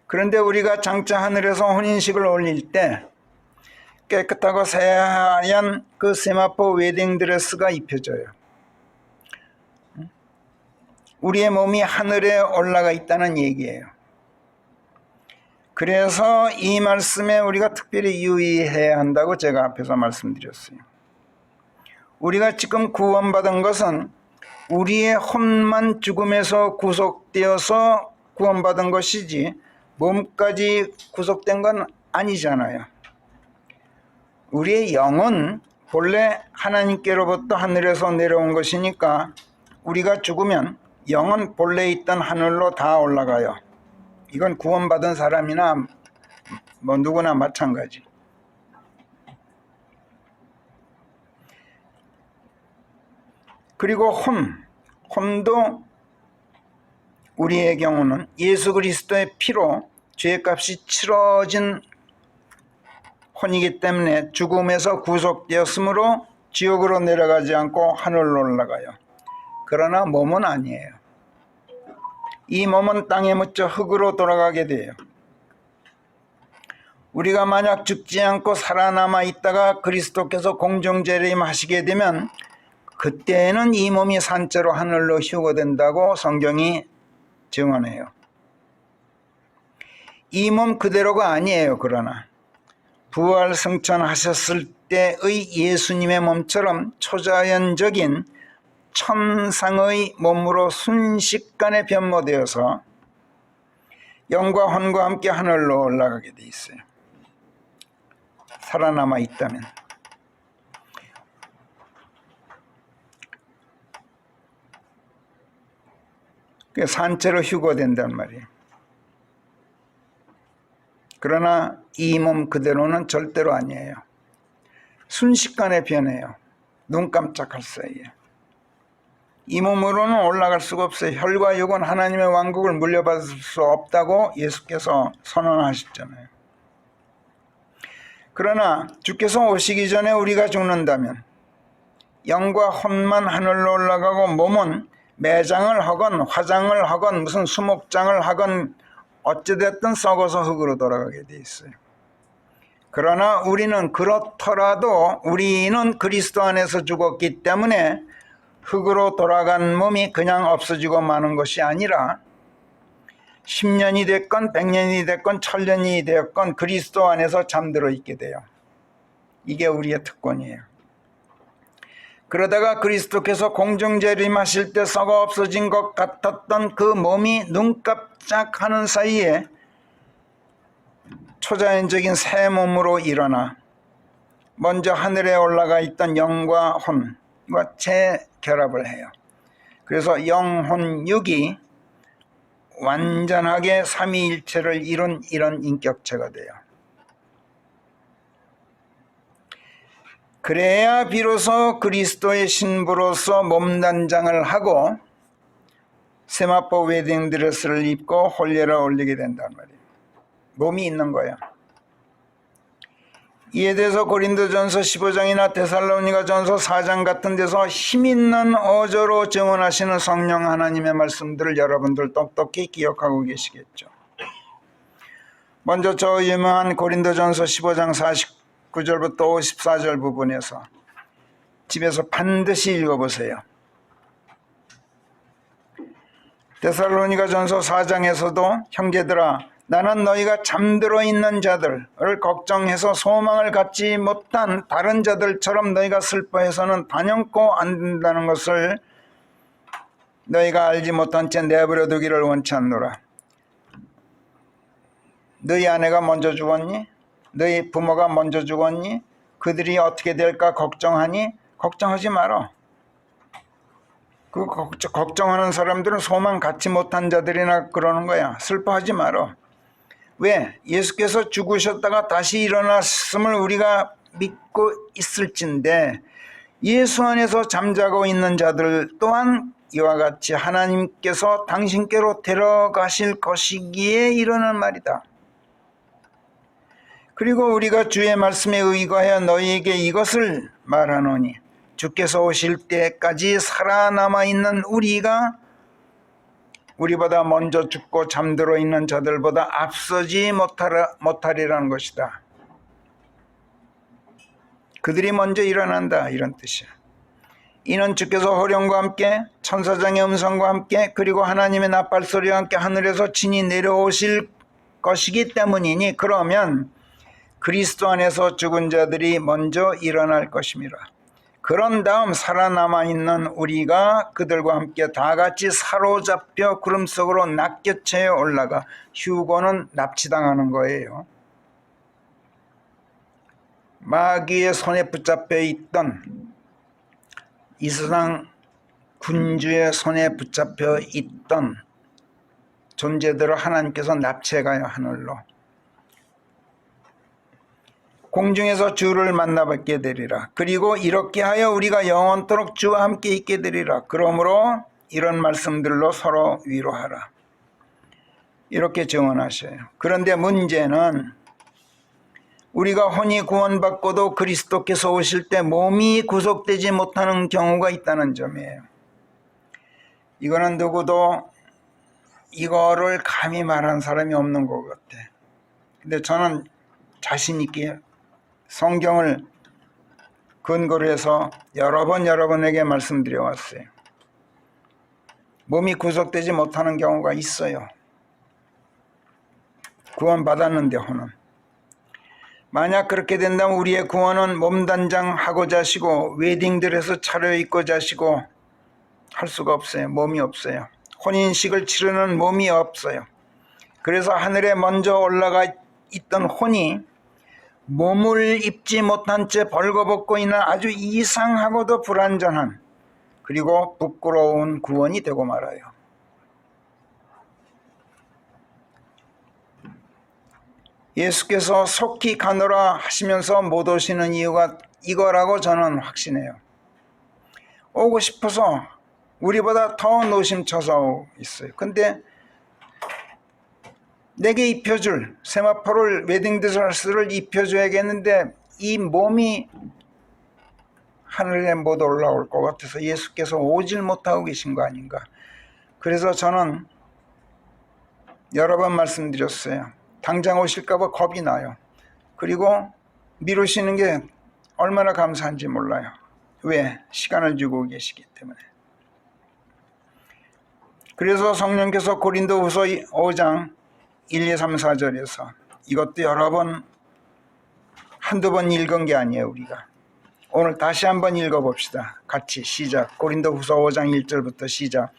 S1: 그런데 우리가 장차 하늘에서 혼인식을 올릴 때 깨끗하고 새하얀 그 세마포 웨딩드레스가 입혀져요. 우리의 몸이 하늘에 올라가 있다는 얘기예요. 그래서 이 말씀에 우리가 특별히 유의해야 한다고 제가 앞에서 말씀드렸어요. 우리가 지금 구원받은 것은 우리의 혼만 죽음에서 구속되어서 구원받은 것이지 몸까지 구속된 건 아니잖아요. 우리의 영은 본래 하나님께로부터 하늘에서 내려온 것이니까 우리가 죽으면 영은 본래 있던 하늘로 다 올라가요. 이건 구원받은 사람이나 뭐 누구나 마찬가지. 그리고 혼도 우리의 경우는 예수 그리스도의 피로 죄값이 치러진 혼이기 때문에 죽음에서 구속되었으므로 지옥으로 내려가지 않고 하늘로 올라가요. 그러나 몸은 아니에요. 이 몸은 땅에 묻혀 흙으로 돌아가게 돼요. 우리가 만약 죽지 않고 살아남아 있다가 그리스도께서 공중재림하시게 되면 그때는 이 몸이 산채로 하늘로 휴거된다고 성경이 증언해요. 이 몸 그대로가 아니에요. 그러나 부활 승천하셨을 때의 예수님의 몸처럼 초자연적인 천상의 몸으로 순식간에 변모되어서 영과 혼과 함께 하늘로 올라가게 돼 있어요. 살아남아 있다면. 산채로 휴거된단 말이에요. 그러나 이 몸 그대로는 절대로 아니에요. 순식간에 변해요. 눈 깜짝할 사이에. 이 몸으로는 올라갈 수가 없어요. 혈과 육은 하나님의 왕국을 물려받을 수 없다고 예수께서 선언하셨잖아요. 그러나 주께서 오시기 전에 우리가 죽는다면 영과 혼만 하늘로 올라가고 몸은 매장을 하건 화장을 하건 무슨 수목장을 하건 어찌됐든 썩어서 흙으로 돌아가게 돼 있어요. 그러나 우리는 그렇더라도 우리는 그리스도 안에서 죽었기 때문에 흙으로 돌아간 몸이 그냥 없어지고 마는 것이 아니라 10년이 됐건 100년이 됐건 1000년이 되었건 그리스도 안에서 잠들어 있게 돼요. 이게 우리의 특권이에요. 그러다가 그리스도께서 공중 재림하실 때 썩어 없어진 것 같았던 그 몸이 눈 깜짝하는 사이에 초자연적인 새 몸으로 일어나 먼저 하늘에 올라가 있던 영과 혼과 재결합을 해요. 그래서 영혼육이 완전하게 삼위일체를 이룬 이런 인격체가 돼요. 그래야 비로소 그리스도의 신부로서 몸단장을 하고 세마포 웨딩드레스를 입고 홀례를 올리게 된단 말이에요. 몸이 있는 거야. 이에 대해서 고린도전서 15장이나 데살로니가전서 4장 같은 데서 힘있는 어조로 증언하시는 성령 하나님의 말씀들을 여러분들 똑똑히 기억하고 계시겠죠. 먼저 저 유명한 고린도전서 15장 49절부터 54절 부분에서 집에서 반드시 읽어보세요. 데살로니가전서 4장에서도 형제들아 나는 너희가 잠들어 있는 자들을 걱정해서 소망을 갖지 못한 다른 자들처럼 너희가 슬퍼해서는 단연코 안 된다는 것을 너희가 알지 못한 채 내버려 두기를 원치 않노라. 너희 아내가 먼저 죽었니? 너희 부모가 먼저 죽었니? 그들이 어떻게 될까 걱정하니? 걱정하지 마라. 그 걱정하는 사람들은 소망 갖지 못한 자들이나 그러는 거야. 슬퍼하지 마라. 왜? 예수께서 죽으셨다가 다시 일어났음을 우리가 믿고 있을진데 예수 안에서 잠자고 있는 자들 또한 이와 같이 하나님께서 당신께로 데려가실 것이기에 이러는 말이다. 그리고 우리가 주의 말씀에 의거하여 너희에게 이것을 말하노니 주께서 오실 때까지 살아남아 있는 우리보다 먼저 죽고 잠들어 있는 자들보다 앞서지 못하리라는 것이다. 그들이 먼저 일어난다 이런 뜻이야. 이는 주께서 호령과 함께 천사장의 음성과 함께 그리고 하나님의 나팔소리와 함께 하늘에서 친히 내려오실 것이기 때문이니 그러면 그리스도 안에서 죽은 자들이 먼저 일어날 것임이라. 그런 다음 살아남아 있는 우리가 그들과 함께 다 같이 사로잡혀 구름 속으로 낚여채에 올라가 휴거는 납치당하는 거예요. 마귀의 손에 붙잡혀 있던 이 세상 군주의 손에 붙잡혀 있던 존재들을 하나님께서 납치해가요 하늘로. 공중에서 주를 만나뵙게 되리라. 그리고 이렇게 하여 우리가 영원토록 주와 함께 있게 되리라. 그러므로 이런 말씀들로 서로 위로하라. 이렇게 증언하셔요. 그런데 문제는 우리가 혼이 구원받고도 그리스도께서 오실 때 몸이 구속되지 못하는 경우가 있다는 점이에요. 이거는 누구도 이거를 감히 말한 사람이 없는 것 같아. 근데 저는 자신 있게 성경을 근거로 해서 여러 번 여러분에게 말씀드려 왔어요. 몸이 구속되지 못하는 경우가 있어요. 구원받았는데 혼은. 만약 그렇게 된다면 우리의 구원은 몸단장 하고 자시고 웨딩드레스 차려입고 자시고 할 수가 없어요. 몸이 없어요. 혼인식을 치르는 몸이 없어요. 그래서 하늘에 먼저 올라가 있던 혼이 몸을 입지 못한 채 벌거벗고 있는 아주 이상하고도 불완전한 그리고 부끄러운 구원이 되고 말아요. 예수께서 속히 가노라 하시면서 못 오시는 이유가 이거라고 저는 확신해요. 오고 싶어서 우리보다 더 노심초사 있어요. 근데 내게 입혀줄 세마포를 웨딩드레스를 입혀줘야겠는데 이 몸이 하늘에 못 올라올 것 같아서 예수께서 오질 못하고 계신 거 아닌가. 그래서 저는 여러 번 말씀드렸어요. 당장 오실까 봐 겁이 나요. 그리고 미루시는 게 얼마나 감사한지 몰라요. 왜? 시간을 주고 계시기 때문에. 그래서 성령께서 고린도후서 5장 1, 2, 3, 4절에서 이것도 여러 번 한두 번 읽은 게 아니에요. 우리가 오늘 다시 한번 읽어봅시다. 같이 시작. 고린도후서 5장 1절부터 시작.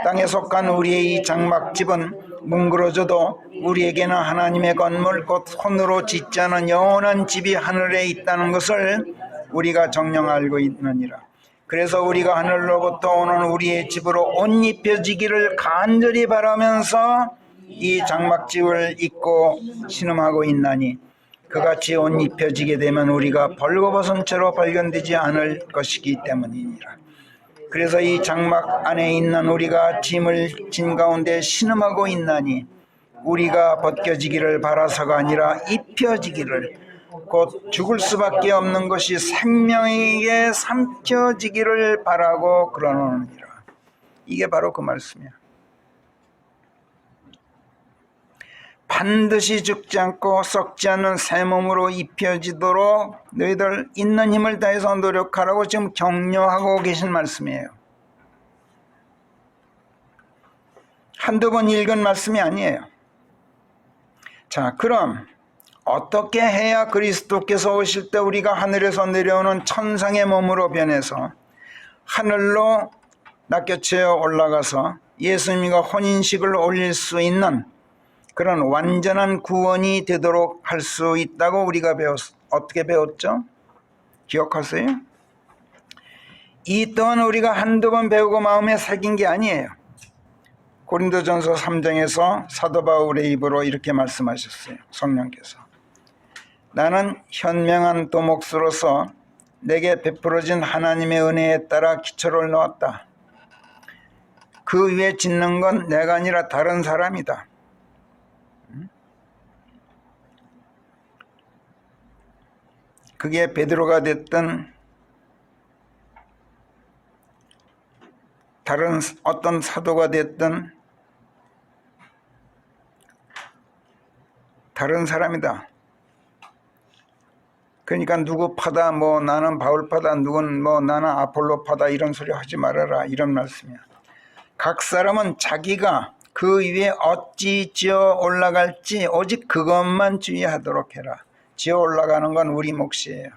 S1: 땅에 속한 우리의 이 장막집은 뭉그러져도 우리에게는 하나님의 건물 곧 손으로 짓지 않은 영원한 집이 하늘에 있다는 것을 우리가 정녕 알고 있느니라. 그래서 우리가 하늘로부터 오는 우리의 집으로 옷 입혀지기를 간절히 바라면서 이 장막집을 입고 신음하고 있나니 그같이 옷 입혀지게 되면 우리가 벌거벗은 채로 발견되지 않을 것이기 때문이니라. 그래서 이 장막 안에 있는 우리가 짐을 진 가운데 신음하고 있나니 우리가 벗겨지기를 바라서가 아니라 입혀지기를, 곧 죽을 수밖에 없는 것이 생명에게 삼켜지기를 바라고 그러느니라. 이게 바로 그 말씀이야. 반드시 죽지 않고 썩지 않는 새 몸으로 입혀지도록 너희들 있는 힘을 다해서 노력하라고 지금 격려하고 계신 말씀이에요. 한두 번 읽은 말씀이 아니에요. 자, 그럼 어떻게 해야 그리스도께서 오실 때 우리가 하늘에서 내려오는 천상의 몸으로 변해서 하늘로 낚여채어 올라가서 예수님과 혼인식을 올릴 수 있는 그런 완전한 구원이 되도록 할 수 있다고 우리가 어떻게 배웠죠? 기억하세요? 이 또한 우리가 한두 번 배우고 마음에 새긴 게 아니에요. 고린도전서 3장에서 사도 바울의 입으로 이렇게 말씀하셨어요. 성령께서 나는 현명한 도목수로서 내게 베풀어진 하나님의 은혜에 따라 기초를 놓았다. 그 위에 짓는 건 내가 아니라 다른 사람이다. 그게 베드로가 됐든 다른 어떤 사도가 됐든 다른 사람이다. 그러니까 누구 파다, 뭐 나는 바울 파다, 누군 뭐 나는 아폴로 파다 이런 소리 하지 말아라, 이런 말씀이야. 각 사람은 자기가 그 위에 어찌 지어 올라갈지 오직 그것만 주의하도록 해라. 지어 올라가는 건 우리 몫이에요.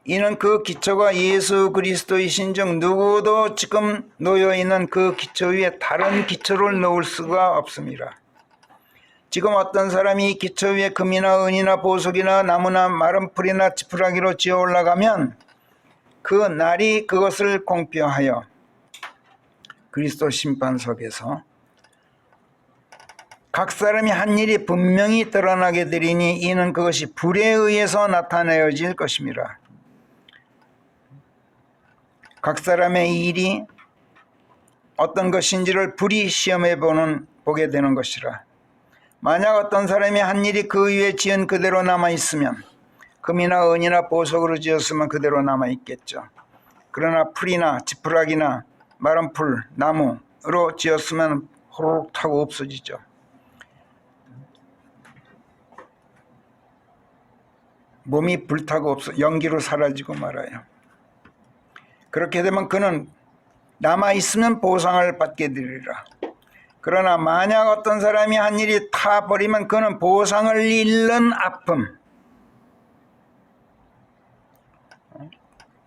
S1: 이는 그 기초가 예수 그리스도이신 즉 누구도 지금 놓여있는 그 기초 위에 다른 기초를 놓을 수가 없습니다. 지금 어떤 사람이 이 기초 위에 금이나 은이나 보석이나 나무나 마른 풀이나 지푸라기로 지어 올라가면 그 날이 그것을 공표하여 그리스도 심판석에서 각 사람이 한 일이 분명히 드러나게 되리니 이는 그것이 불에 의해서 나타내어질 것입니다. 각 사람의 일이 어떤 것인지를 불이 시험해 보게 되는 것이라. 만약 어떤 사람이 한 일이 그 위에 지은 그대로 남아있으면 금이나 은이나 보석으로 지었으면 그대로 남아있겠죠. 그러나 풀이나 지푸라기나 마른 풀, 나무로 지었으면 호로록 타고 없어지죠. 몸이 불타고 연기로 사라지고 말아요. 그렇게 되면 그는 남아있으면 보상을 받게 되리라. 그러나 만약 어떤 사람이 한 일이 타버리면 그는 보상을 잃는 아픔,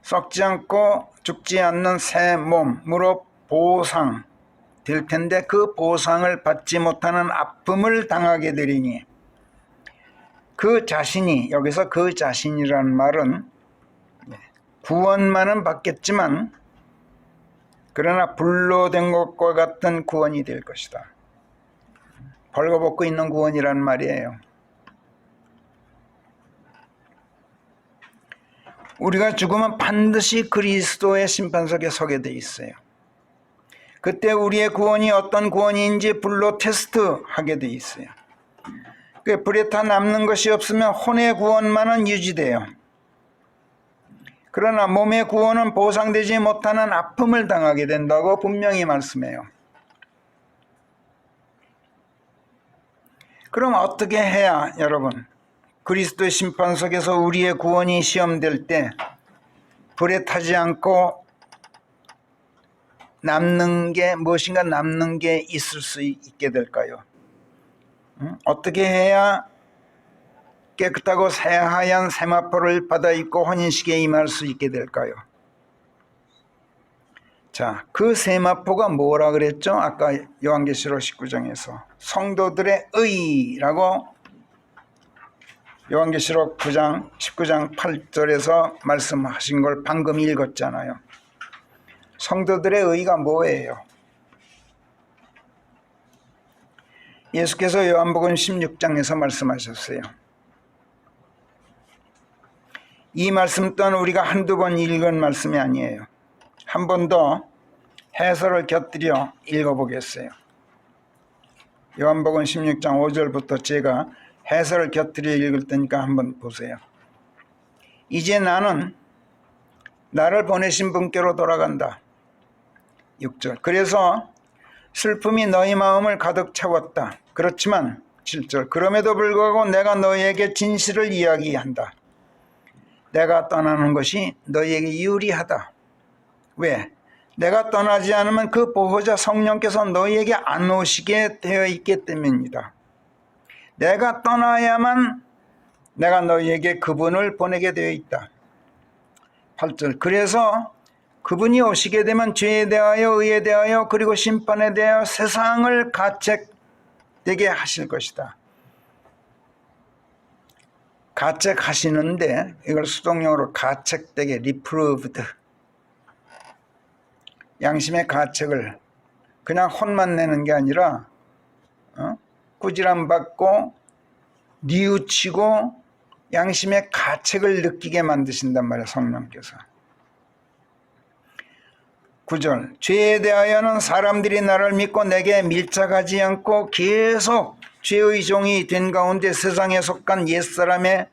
S1: 썩지 않고 죽지 않는 새 몸으로 보상 될 텐데 그 보상을 받지 못하는 아픔을 당하게 되리니 그 자신이, 여기서 그 자신이라는 말은 구원만은 받겠지만 그러나 불로 된 것과 같은 구원이 될 것이다. 벌거벗고 있는 구원이라는 말이에요. 우리가 죽으면 반드시 그리스도의 심판석에 서게 돼 있어요. 그때 우리의 구원이 어떤 구원인지 불로 테스트하게 돼 있어요. 그 불에 타 남는 것이 없으면 혼의 구원만은 유지돼요. 그러나 몸의 구원은 보상되지 못하는 아픔을 당하게 된다고 분명히 말씀해요. 그럼 어떻게 해야 여러분 그리스도의 심판석에서 우리의 구원이 시험될 때 불에 타지 않고 남는 게 무엇인가 남는 게 있을 수 있게 될까요? 어떻게 해야 깨끗하고 새하얀 세마포를 받아 입고 혼인식에 임할 수 있게 될까요? 자, 그 세마포가 뭐라 그랬죠? 아까 요한계시록 19장에서 성도들의 의라고 요한계시록 9장 19장 8절에서 말씀하신 걸 방금 읽었잖아요. 성도들의 의가 뭐예요? 예수께서 요한복음 16장에서 말씀하셨어요. 이 말씀 또한 우리가 한두 번 읽은 말씀이 아니에요. 한 번 더 해설을 곁들여 읽어보겠어요. 요한복음 16장 5절부터 제가 해설을 곁들여 읽을 테니까 한번 보세요. 이제 나는 나를 보내신 분께로 돌아간다. 6절. 그래서 슬픔이 너희 마음을 가득 채웠다. 그렇지만 7절. 그럼에도 불구하고 내가 너희에게 진실을 이야기한다. 내가 떠나는 것이 너희에게 유리하다. 왜? 내가 떠나지 않으면 그 보호자 성령께서 너희에게 안 오시게 되어 있기 때문입니다. 내가 떠나야만 내가 너희에게 그분을 보내게 되어 있다. 8절. 그래서 그분이 오시게 되면 죄에 대하여 의에 대하여 그리고 심판에 대하여 세상을 가책되게 하실 것이다. 가책하시는데 이걸 수동용어로 가책되게 reproved, 양심의 가책을 그냥 혼만 내는 게 아니라 꾸지람 받고 뉘우치고 양심의 가책을 느끼게 만드신단 말이에요. 성령께서. 9절. 죄에 대하여는 사람들이 나를 믿고 내게 밀착하지 않고 계속 죄의 종이 된 가운데 세상에 속한 옛사람의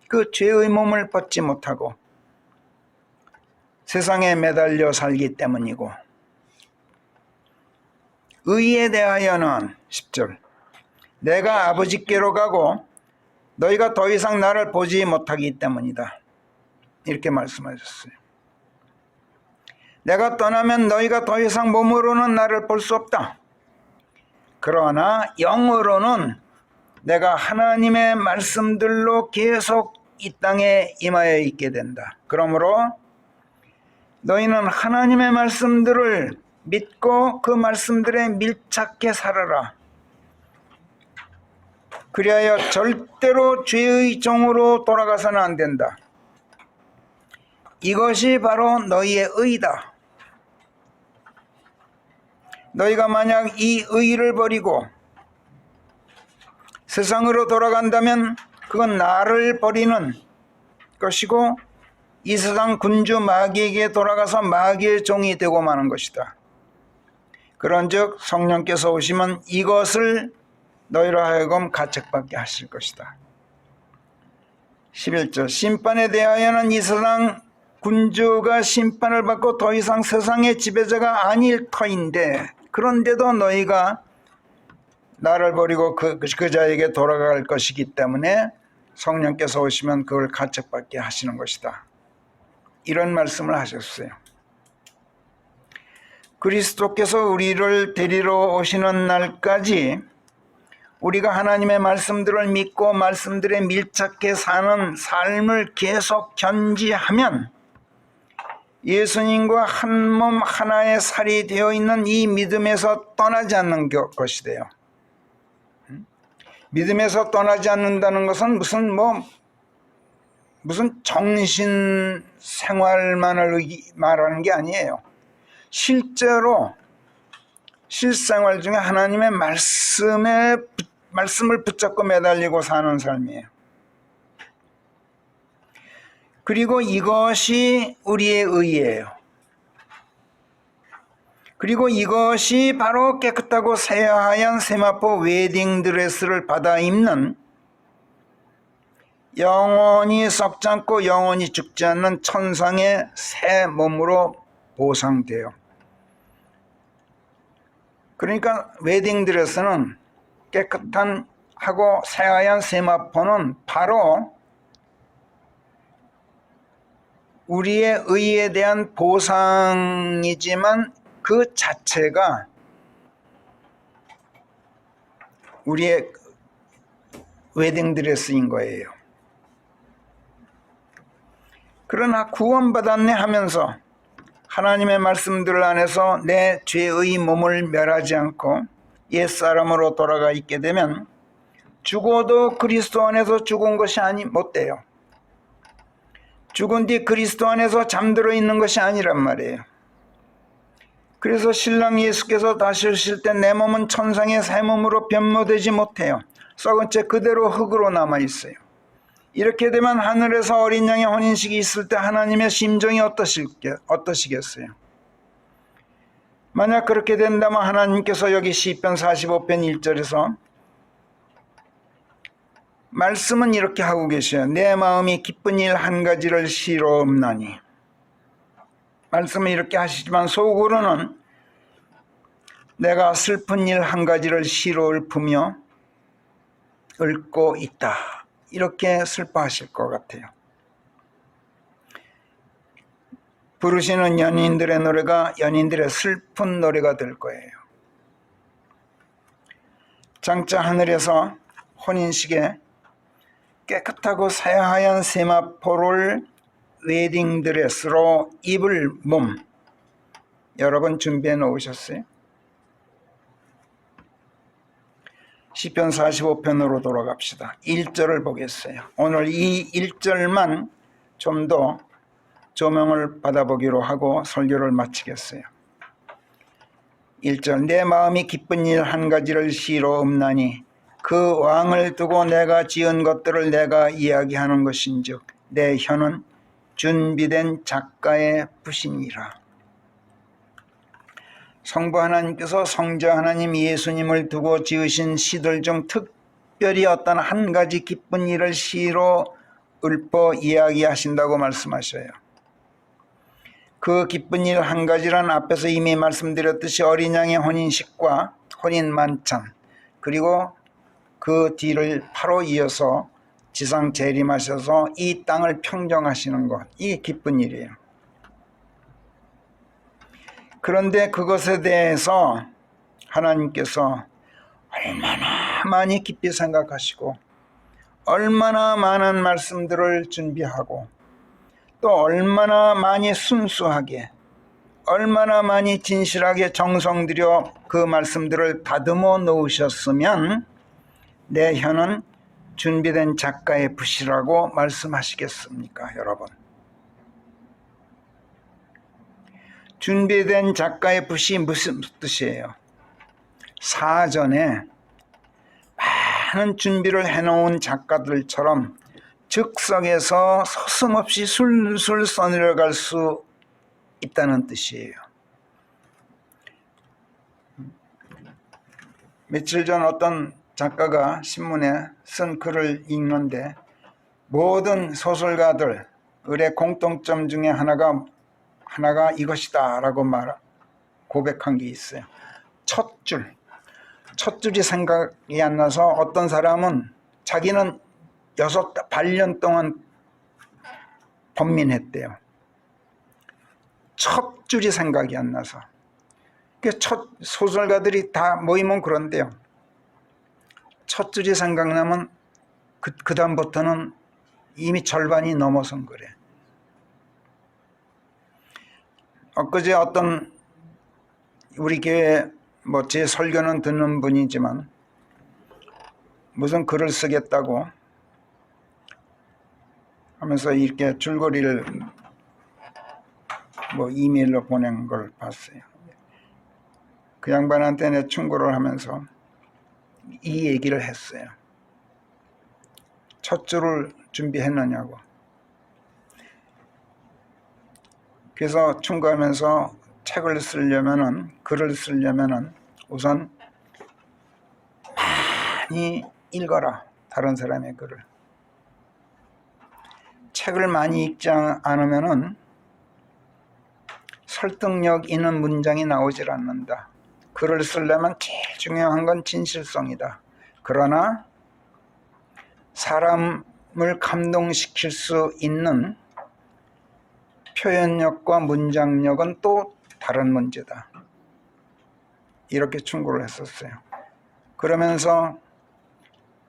S1: 그 죄의 몸을 벗지 못하고 세상에 매달려 살기 때문이고, 의에 대하여는 10절. 내가 아버지께로 가고 너희가 더 이상 나를 보지 못하기 때문이다. 이렇게 말씀하셨어요. 내가 떠나면 너희가 더 이상 몸으로는 나를 볼 수 없다. 그러나 영으로는 내가 하나님의 말씀들로 계속 이 땅에 임하여 있게 된다. 그러므로 너희는 하나님의 말씀들을 믿고 그 말씀들에 밀착해 살아라. 그리하여 절대로 죄의 종으로 돌아가서는 안 된다. 이것이 바로 너희의 의다. 너희가 만약 이 의를 버리고 세상으로 돌아간다면 그건 나를 버리는 것이고 이 세상 군주 마귀에게 돌아가서 마귀의 종이 되고 마는 것이다. 그런즉 성령께서 오시면 이것을 너희로 하여금 가책받게 하실 것이다. 11절. 심판에 대하여는 이 세상 군주가 심판을 받고 더 이상 세상의 지배자가 아닐 터인데, 그런데도 너희가 나를 버리고 그 자에게 돌아갈 것이기 때문에 성령께서 오시면 그걸 가책받게 하시는 것이다. 이런 말씀을 하셨어요. 그리스도께서 우리를 데리러 오시는 날까지 우리가 하나님의 말씀들을 믿고 말씀들에 밀착해 사는 삶을 계속 견지하면 예수님과 한 몸 하나의 살이 되어 있는 이 믿음에서 떠나지 않는 것이 돼요. 믿음에서 떠나지 않는다는 것은 무슨 정신 생활만을 말하는 게 아니에요. 실제로 실생활 중에 하나님의 말씀을 붙잡고 매달리고 사는 삶이에요. 그리고 이것이 우리의 의예요. 그리고 이것이 바로 깨끗하고 새하얀 세마포 웨딩드레스를 받아 입는 영원히 썩지 않고 영원히 죽지 않는 천상의 새 몸으로 보상돼요. 그러니까 웨딩드레스는 깨끗한 하고 새하얀 세마포는 바로 우리의 의에 대한 보상이지만 그 자체가 우리의 웨딩드레스인 거예요. 그러나 구원받았네 하면서 하나님의 말씀들 안에서 내 죄의 몸을 멸하지 않고 옛사람으로 돌아가 있게 되면 죽어도 그리스도 안에서 죽은 것이 못 돼요. 죽은 뒤 그리스도 안에서 잠들어 있는 것이 아니란 말이에요. 그래서 신랑 예수께서 다시 오실 때 내 몸은 천상의 새 몸으로 변모되지 못해요. 썩은 채 그대로 흙으로 남아있어요. 이렇게 되면 하늘에서 어린 양의 혼인식이 있을 때 하나님의 심정이 어떠시겠어요? 만약 그렇게 된다면 하나님께서 여기 시편 45편 1절에서 말씀은 이렇게 하고 계셔요. 내 마음이 기쁜 일 한 가지를 시로옵나니. 말씀은 이렇게 하시지만 속으로는 내가 슬픈 일 한 가지를 시로울 품며 읊고 있다. 이렇게 슬퍼하실 것 같아요. 부르시는 연인들의 노래가 연인들의 슬픈 노래가 될 거예요. 장차 하늘에서 혼인식에 깨끗하고 새하얀 세마포를 웨딩드레스로 입을 몸, 여러분 준비해 놓으셨어요? 시편 45편으로 돌아갑시다. 1절을 보겠어요. 오늘 이 1절만 좀 더 조명을 받아보기로 하고 설교를 마치겠어요. 1절 내 마음이 기쁜 일 한 가지를 시로옵나니 그 왕을 두고 내가 지은 것들을 내가 이야기하는 것인즉 내 혀는 준비된 작가의 붓이니라. 성부 하나님께서 성자 하나님 예수님을 두고 지으신 시들 중 특별히 어떤 한 가지 기쁜 일을 시로 읊어 이야기하신다고 말씀하셔요. 그 기쁜 일 한 가지란 앞에서 이미 말씀드렸듯이 어린 양의 혼인식과 혼인 만찬, 그리고 그 뒤를 바로 이어서 지상 재림하셔서 이 땅을 평정하시는 것, 이 기쁜 일이에요. 그런데 그것에 대해서 하나님께서 얼마나 많이 깊이 생각하시고 얼마나 많은 말씀들을 준비하고 또 얼마나 많이 순수하게 얼마나 많이 진실하게 정성 들여 그 말씀들을 다듬어 놓으셨으면 내 혀는 준비된 작가의 붓이라고 말씀하시겠습니까, 여러분? 준비된 작가의 붓이 무슨 뜻이에요? 사전에 많은 준비를 해놓은 작가들처럼 즉석에서 서슴없이 술술 써내려갈 수 있다는 뜻이에요. 며칠 전 어떤 작가가 신문에 쓴 글을 읽는데 모든 소설가들 을의 공통점 중에 하나가 이것이다 라고 고백한 게 있어요. 첫 줄이 생각이 안 나서 어떤 사람은 자기는 8년 동안 번민했대요. 첫 줄이 생각이 안 나서. 첫 소설가들이 다 모이면 그런데요. 첫 줄이 생각나면 그 다음부터는 이미 절반이 넘어선 거래. 엊그제 어떤 우리 교회 제 설교는 듣는 분이지만 무슨 글을 쓰겠다고 하면서 이렇게 줄거리를 이메일로 보낸 걸 봤어요. 그 양반한테 내 충고를 하면서 이 얘기를 했어요. 첫 줄을 준비했느냐고. 그래서 충고하면서 글을 쓰려면은 우선 많이 읽어라. 다른 사람의 글을. 책을 많이 읽지 않으면은 설득력 있는 문장이 나오질 않는다. 글을 쓰려면 제일 중요한 건 진실성이다. 그러나 사람을 감동시킬 수 있는 표현력과 문장력은 또 다른 문제다. 이렇게 충고를 했었어요. 그러면서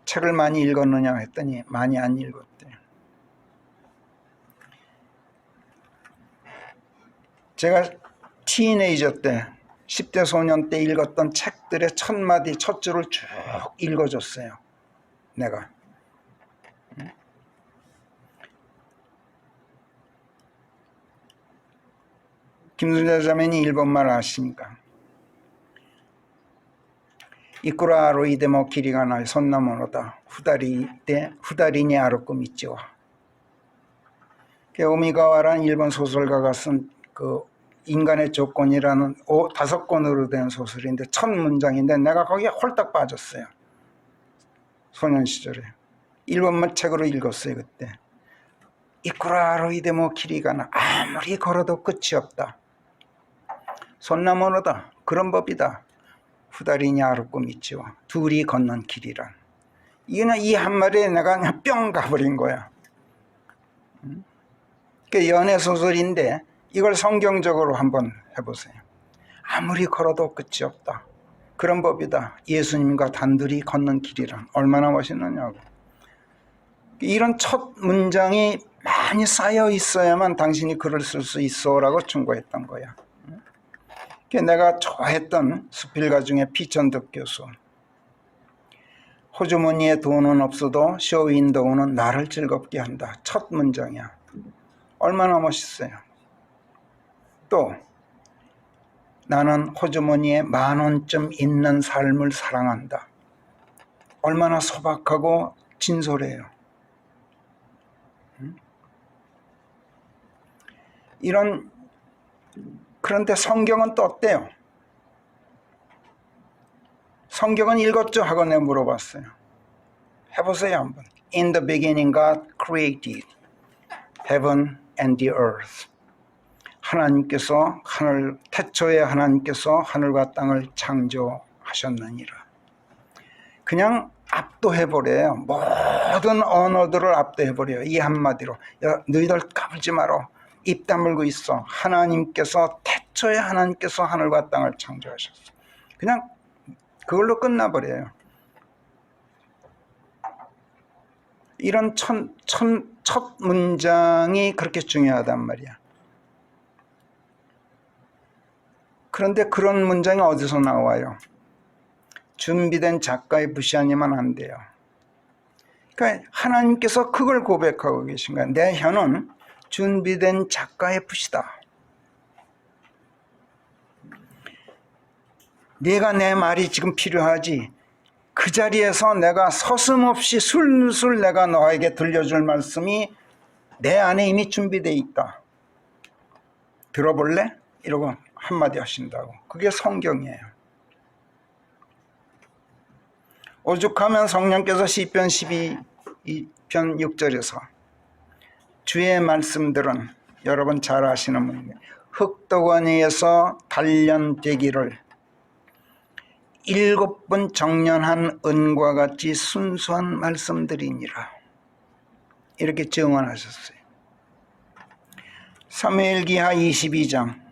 S1: 책을 많이 읽었느냐 했더니 많이 안 읽었대요. 제가 티네이저 때 10대 소년 때 읽었던 책들의 첫 마디 첫 줄을 쭉 읽어줬어요. 내가. 김순자 자매니 일본말 아십니까? 이쿠라 로이데모 기리가 나의 손나무로다 후다리니 아르코 미치와. 오미가와라는 일본 소설가가 쓴 그 인간의 조건이라는 5권으로 된 소설인데 첫 문장인데 내가 거기에 홀딱 빠졌어요. 소년 시절에 일본말 책으로 읽었어요. 그때 이쿠라 로이데모 기리가 나 아무리 걸어도 끝이 없다. 손나무로다 그런 법이다. 후다리니 아르코 미치와 둘이 걷는 길이란. 이거는 이 한마디에 내가 그냥 뿅 가버린 거야. 그 연애 소설인데 이걸 성경적으로 한번 해보세요. 아무리 걸어도 끝이 없다. 그런 법이다. 예수님과 단둘이 걷는 길이란. 얼마나 멋있느냐고. 이런 첫 문장이 많이 쌓여 있어야만 당신이 글을 쓸 수 있어라고 충고했던 거야. 내가 좋아했던 수필가 중에 피천득 교수. 호주머니에 돈은 없어도 쇼윈도우는 나를 즐겁게 한다. 첫 문장이야. 얼마나 멋있어요. 또 나는 호주머니에 10,000원쯤 있는 삶을 사랑한다. 얼마나 소박하고 진솔해요. 이런. 그런데 성경은 또 어때요? 성경은 읽었죠? 하고 내가 물어봤어요. 해보세요 한번. In the beginning God created heaven and the earth. 하나님께서 태초에 하나님께서 하늘과 땅을 창조하셨느니라. 그냥 압도해버려요. 모든 언어들을 압도해버려요. 이 한마디로. 야, 너희들 까불지 마라. 입 다물고 있어. 하나님께서 태초에 하나님께서 하늘과 땅을 창조하셨어. 그냥 그걸로 끝나버려요. 이런 첫 문장이 그렇게 중요하단 말이야. 그런데 그런 문장이 어디서 나와요? 준비된 작가의 붓이 아니면 안 돼요. 그러니까 하나님께서 그걸 고백하고 계신 거야. 내 혀는 준비된 작가의 붓이다. 네가 내 말이 지금 필요하지. 그 자리에서 내가 서슴없이 술술 내가 너에게 들려줄 말씀이 내 안에 이미 준비되어 있다. 들어볼래? 이러고 한마디 하신다고. 그게 성경이에요. 오죽하면 성령께서 시편 12편 6절에서 주의 말씀들은 여러분 잘 아시는 분이에요. 흙도가니에서 단련되기를 7번 정련한 은과 같이 순수한 말씀들이니라. 이렇게 증언하셨어요. 사무엘기하 22장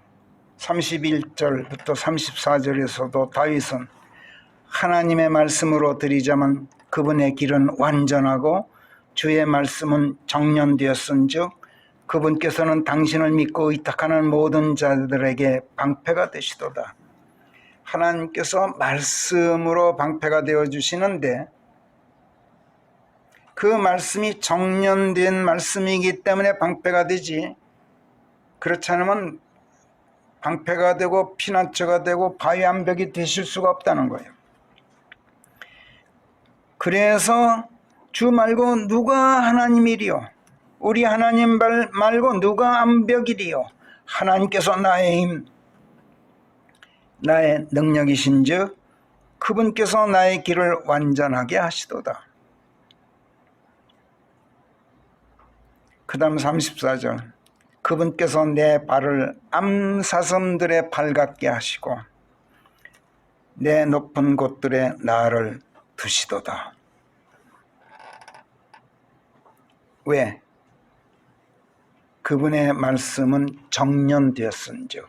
S1: 31절부터 34절에서도 다윗은 하나님의 말씀으로 드리자면 그분의 길은 완전하고 주의 말씀은 정련되었은즉 그분께서는 당신을 믿고 의탁하는 모든 자들에게 방패가 되시도다. 하나님께서 말씀으로 방패가 되어주시는데 그 말씀이 정련된 말씀이기 때문에 방패가 되지, 그렇지 않으면 방패가 되고 피난처가 되고 바위 암벽이 되실 수가 없다는 거예요. 그래서 주 말고 누가 하나님이리요? 우리 하나님 말고 누가 암벽이리요? 하나님께서 나의 힘, 나의 능력이신즉 그분께서 나의 길을 완전하게 하시도다. 그 다음 34절. 그분께서 내 발을 암사슴들의 발 같게 하시고 내 높은 곳들에 나를 두시도다. 왜? 그분의 말씀은 정련되었은즉.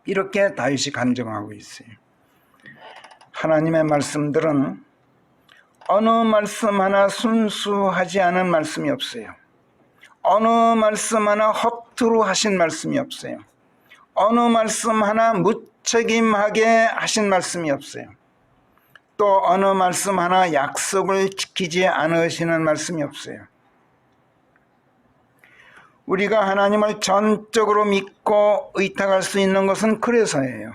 S1: 이렇게 다윗이 간증하고 있어요. 하나님의 말씀들은 어느 말씀 하나 순수하지 않은 말씀이 없어요. 어느 말씀 하나 허투루 하신 말씀이 없어요. 어느 말씀 하나 무책임하게 하신 말씀이 없어요. 또 어느 말씀 하나 약속을 지키지 않으시는 말씀이 없어요. 우리가 하나님을 전적으로 믿고 의탁할 수 있는 것은 그래서예요.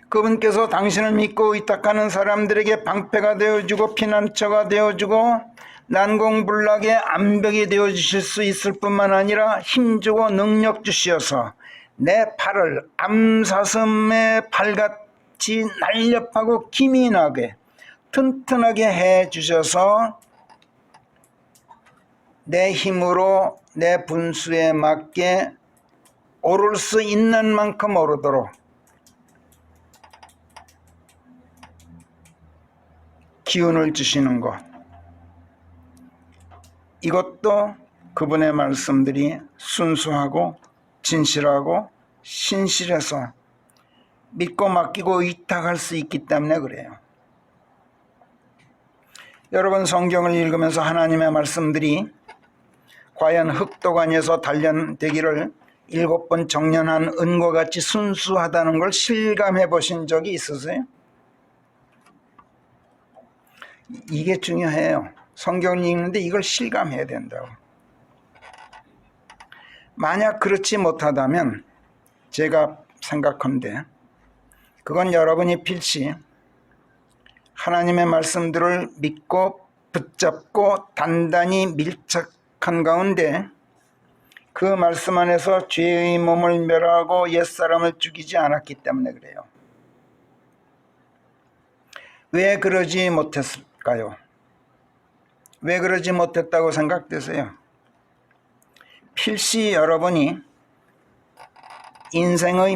S1: 그분께서 당신을 믿고 의탁하는 사람들에게 방패가 되어주고 피난처가 되어주고 난공불락의 암벽이 되어주실 수 있을 뿐만 아니라 힘주고 능력 주시어서 내 팔을 암사슴의 팔같이 날렵하고 기민하게 튼튼하게 해주셔서 내 힘으로 내 분수에 맞게 오를 수 있는 만큼 오르도록 기운을 주시는 것, 이것도 그분의 말씀들이 순수하고 진실하고 신실해서 믿고 맡기고 의탁할 수 있기 때문에 그래요. 여러분, 성경을 읽으면서 하나님의 말씀들이 과연 흑도관에서 단련되기를 7번 정련한 은과 같이 순수하다는 걸 실감해 보신 적이 있으세요? 이게 중요해요. 성경을 읽는데 이걸 실감해야 된다고. 만약 그렇지 못하다면 제가 생각한데 그건 여러분이 필시 하나님의 말씀들을 믿고 붙잡고 단단히 밀착한 가운데 그 말씀 안에서 죄의 몸을 멸하고 옛사람을 죽이지 않았기 때문에 그래요. 왜 그러지 못했을까요? 왜 그러지 못했다고 생각되세요? 필시 여러분이 인생의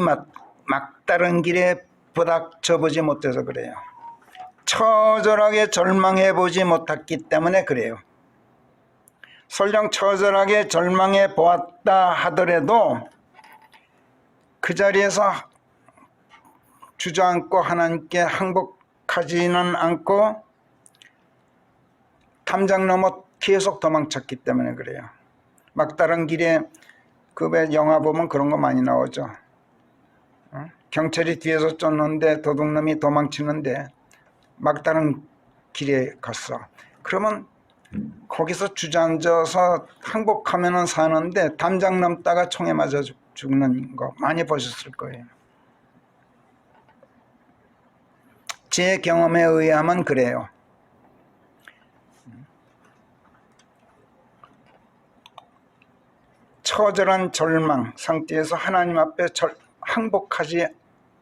S1: 막다른 길에 부닥쳐 보지 못해서 그래요. 처절하게 절망해 보지 못했기 때문에 그래요. 설령 처절하게 절망해 보았다 하더라도 그 자리에서 주저앉고 하나님께 항복하지는 않고 담장 넘어 계속 도망쳤기 때문에 그래요. 막다른 길에 그 영화 보면 그런 거 많이 나오죠. 경찰이 뒤에서 쫓는데 도둑놈이 도망치는데 막다른 길에 갔어. 그러면 거기서 주저앉아서 항복하면 사는데 담장 넘다가 총에 맞아 죽는 거 많이 보셨을 거예요. 제 경험에 의하면 그래요. 처절한 절망 상태에서 하나님 앞에 항복하지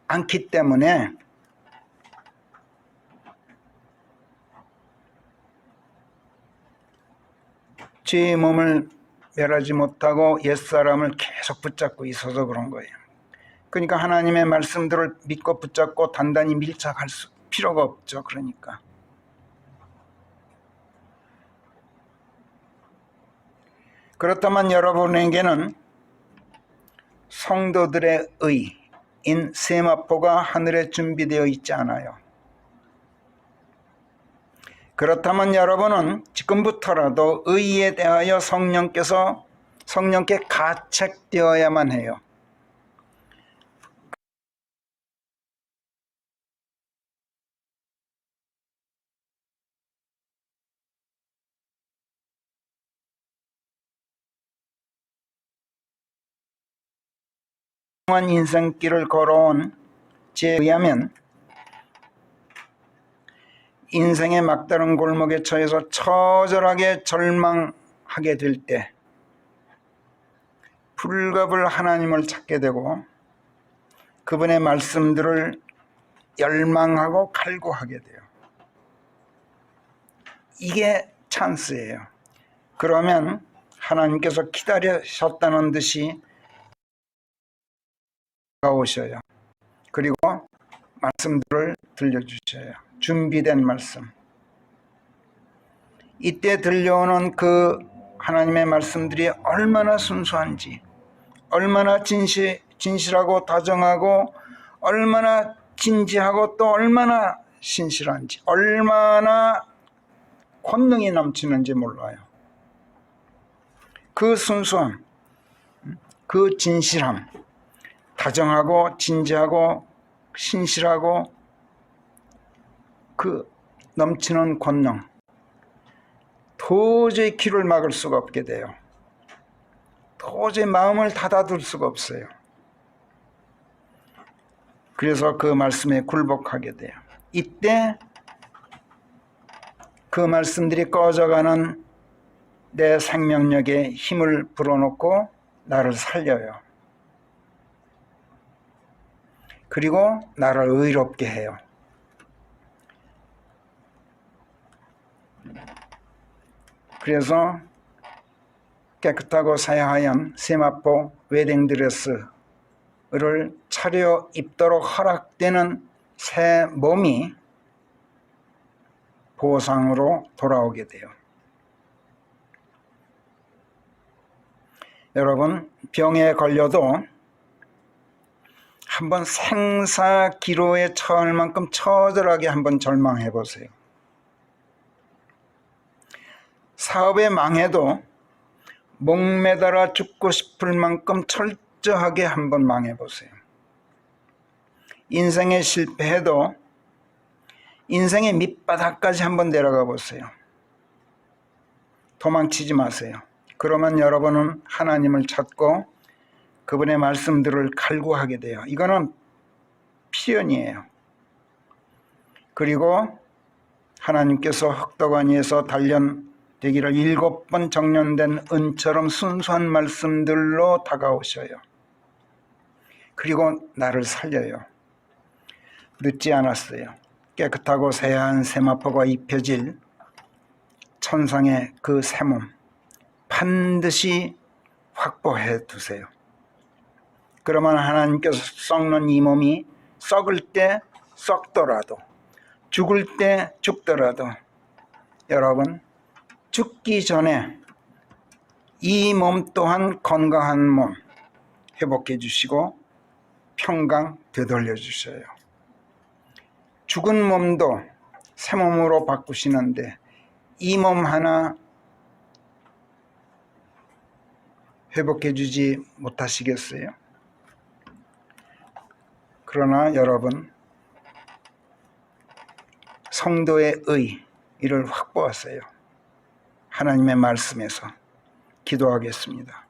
S1: 않기 때문에 죄의 몸을 멸하지 못하고 옛사람을 계속 붙잡고 있어서 그런 거예요. 그러니까 하나님의 말씀들을 믿고 붙잡고 단단히 밀착할 필요가 없죠. 그러니까 그렇다면 여러분에게는 성도들의 의인 세마포가 하늘에 준비되어 있지 않아요. 그렇다면 여러분은 지금부터라도 의에 대하여 성령께 가책되어야만 해요. 인생길을 걸어온 제에 의하면 인생의 막다른 골목에 처해서 처절하게 절망하게 될 때 불갑을 하나님을 찾게 되고 그분의 말씀들을 열망하고 갈구하게 돼요. 이게 찬스예요. 그러면 하나님께서 기다리셨다는 듯이 오셔요. 그리고 말씀들을 들려주셔요. 준비된 말씀. 이때 들려오는 그 하나님의 말씀들이 얼마나 순수한지, 얼마나 진실하고 다정하고 얼마나 진지하고 또 얼마나 신실한지, 얼마나 권능이 넘치는지 몰라요. 그 순수함, 그 진실함, 다정하고 진지하고 신실하고 그 넘치는 권능, 도저히 귀를 막을 수가 없게 돼요. 도저히 마음을 닫아둘 수가 없어요. 그래서 그 말씀에 굴복하게 돼요. 이때 그 말씀들이 꺼져가는 내 생명력에 힘을 불어넣고 나를 살려요. 그리고 나를 의롭게 해요. 그래서 깨끗하고 새하얀 세마포 웨딩드레스를 차려 입도록 허락되는 새 몸이 보상으로 돌아오게 돼요. 여러분, 병에 걸려도 한번 생사기로에 처할 만큼 처절하게 한번 절망해 보세요. 사업에 망해도 목매달아 죽고 싶을 만큼 철저하게 한번 망해 보세요. 인생에 실패해도 인생의 밑바닥까지 한번 내려가 보세요. 도망치지 마세요. 그러면 여러분은 하나님을 찾고 그분의 말씀들을 갈구하게 돼요. 이거는 필연이에요. 그리고 하나님께서 흑덕원에서 단련되기를 7번 정련된 은처럼 순수한 말씀들로 다가오셔요. 그리고 나를 살려요. 늦지 않았어요. 깨끗하고 새하얀 세마포가 입혀질 천상의 그 새몸 반드시 확보해 두세요. 그러면 하나님께서 썩는 이 몸이 썩을 때 썩더라도 죽을 때 죽더라도 여러분 죽기 전에 이 몸 또한 건강한 몸 회복해 주시고 평강 되돌려 주셔요. 죽은 몸도 새 몸으로 바꾸시는데 이 몸 하나 회복해 주지 못하시겠어요? 그러나 여러분 성도의 의 이를 확보하세요. 하나님의 말씀에서 기도하겠습니다.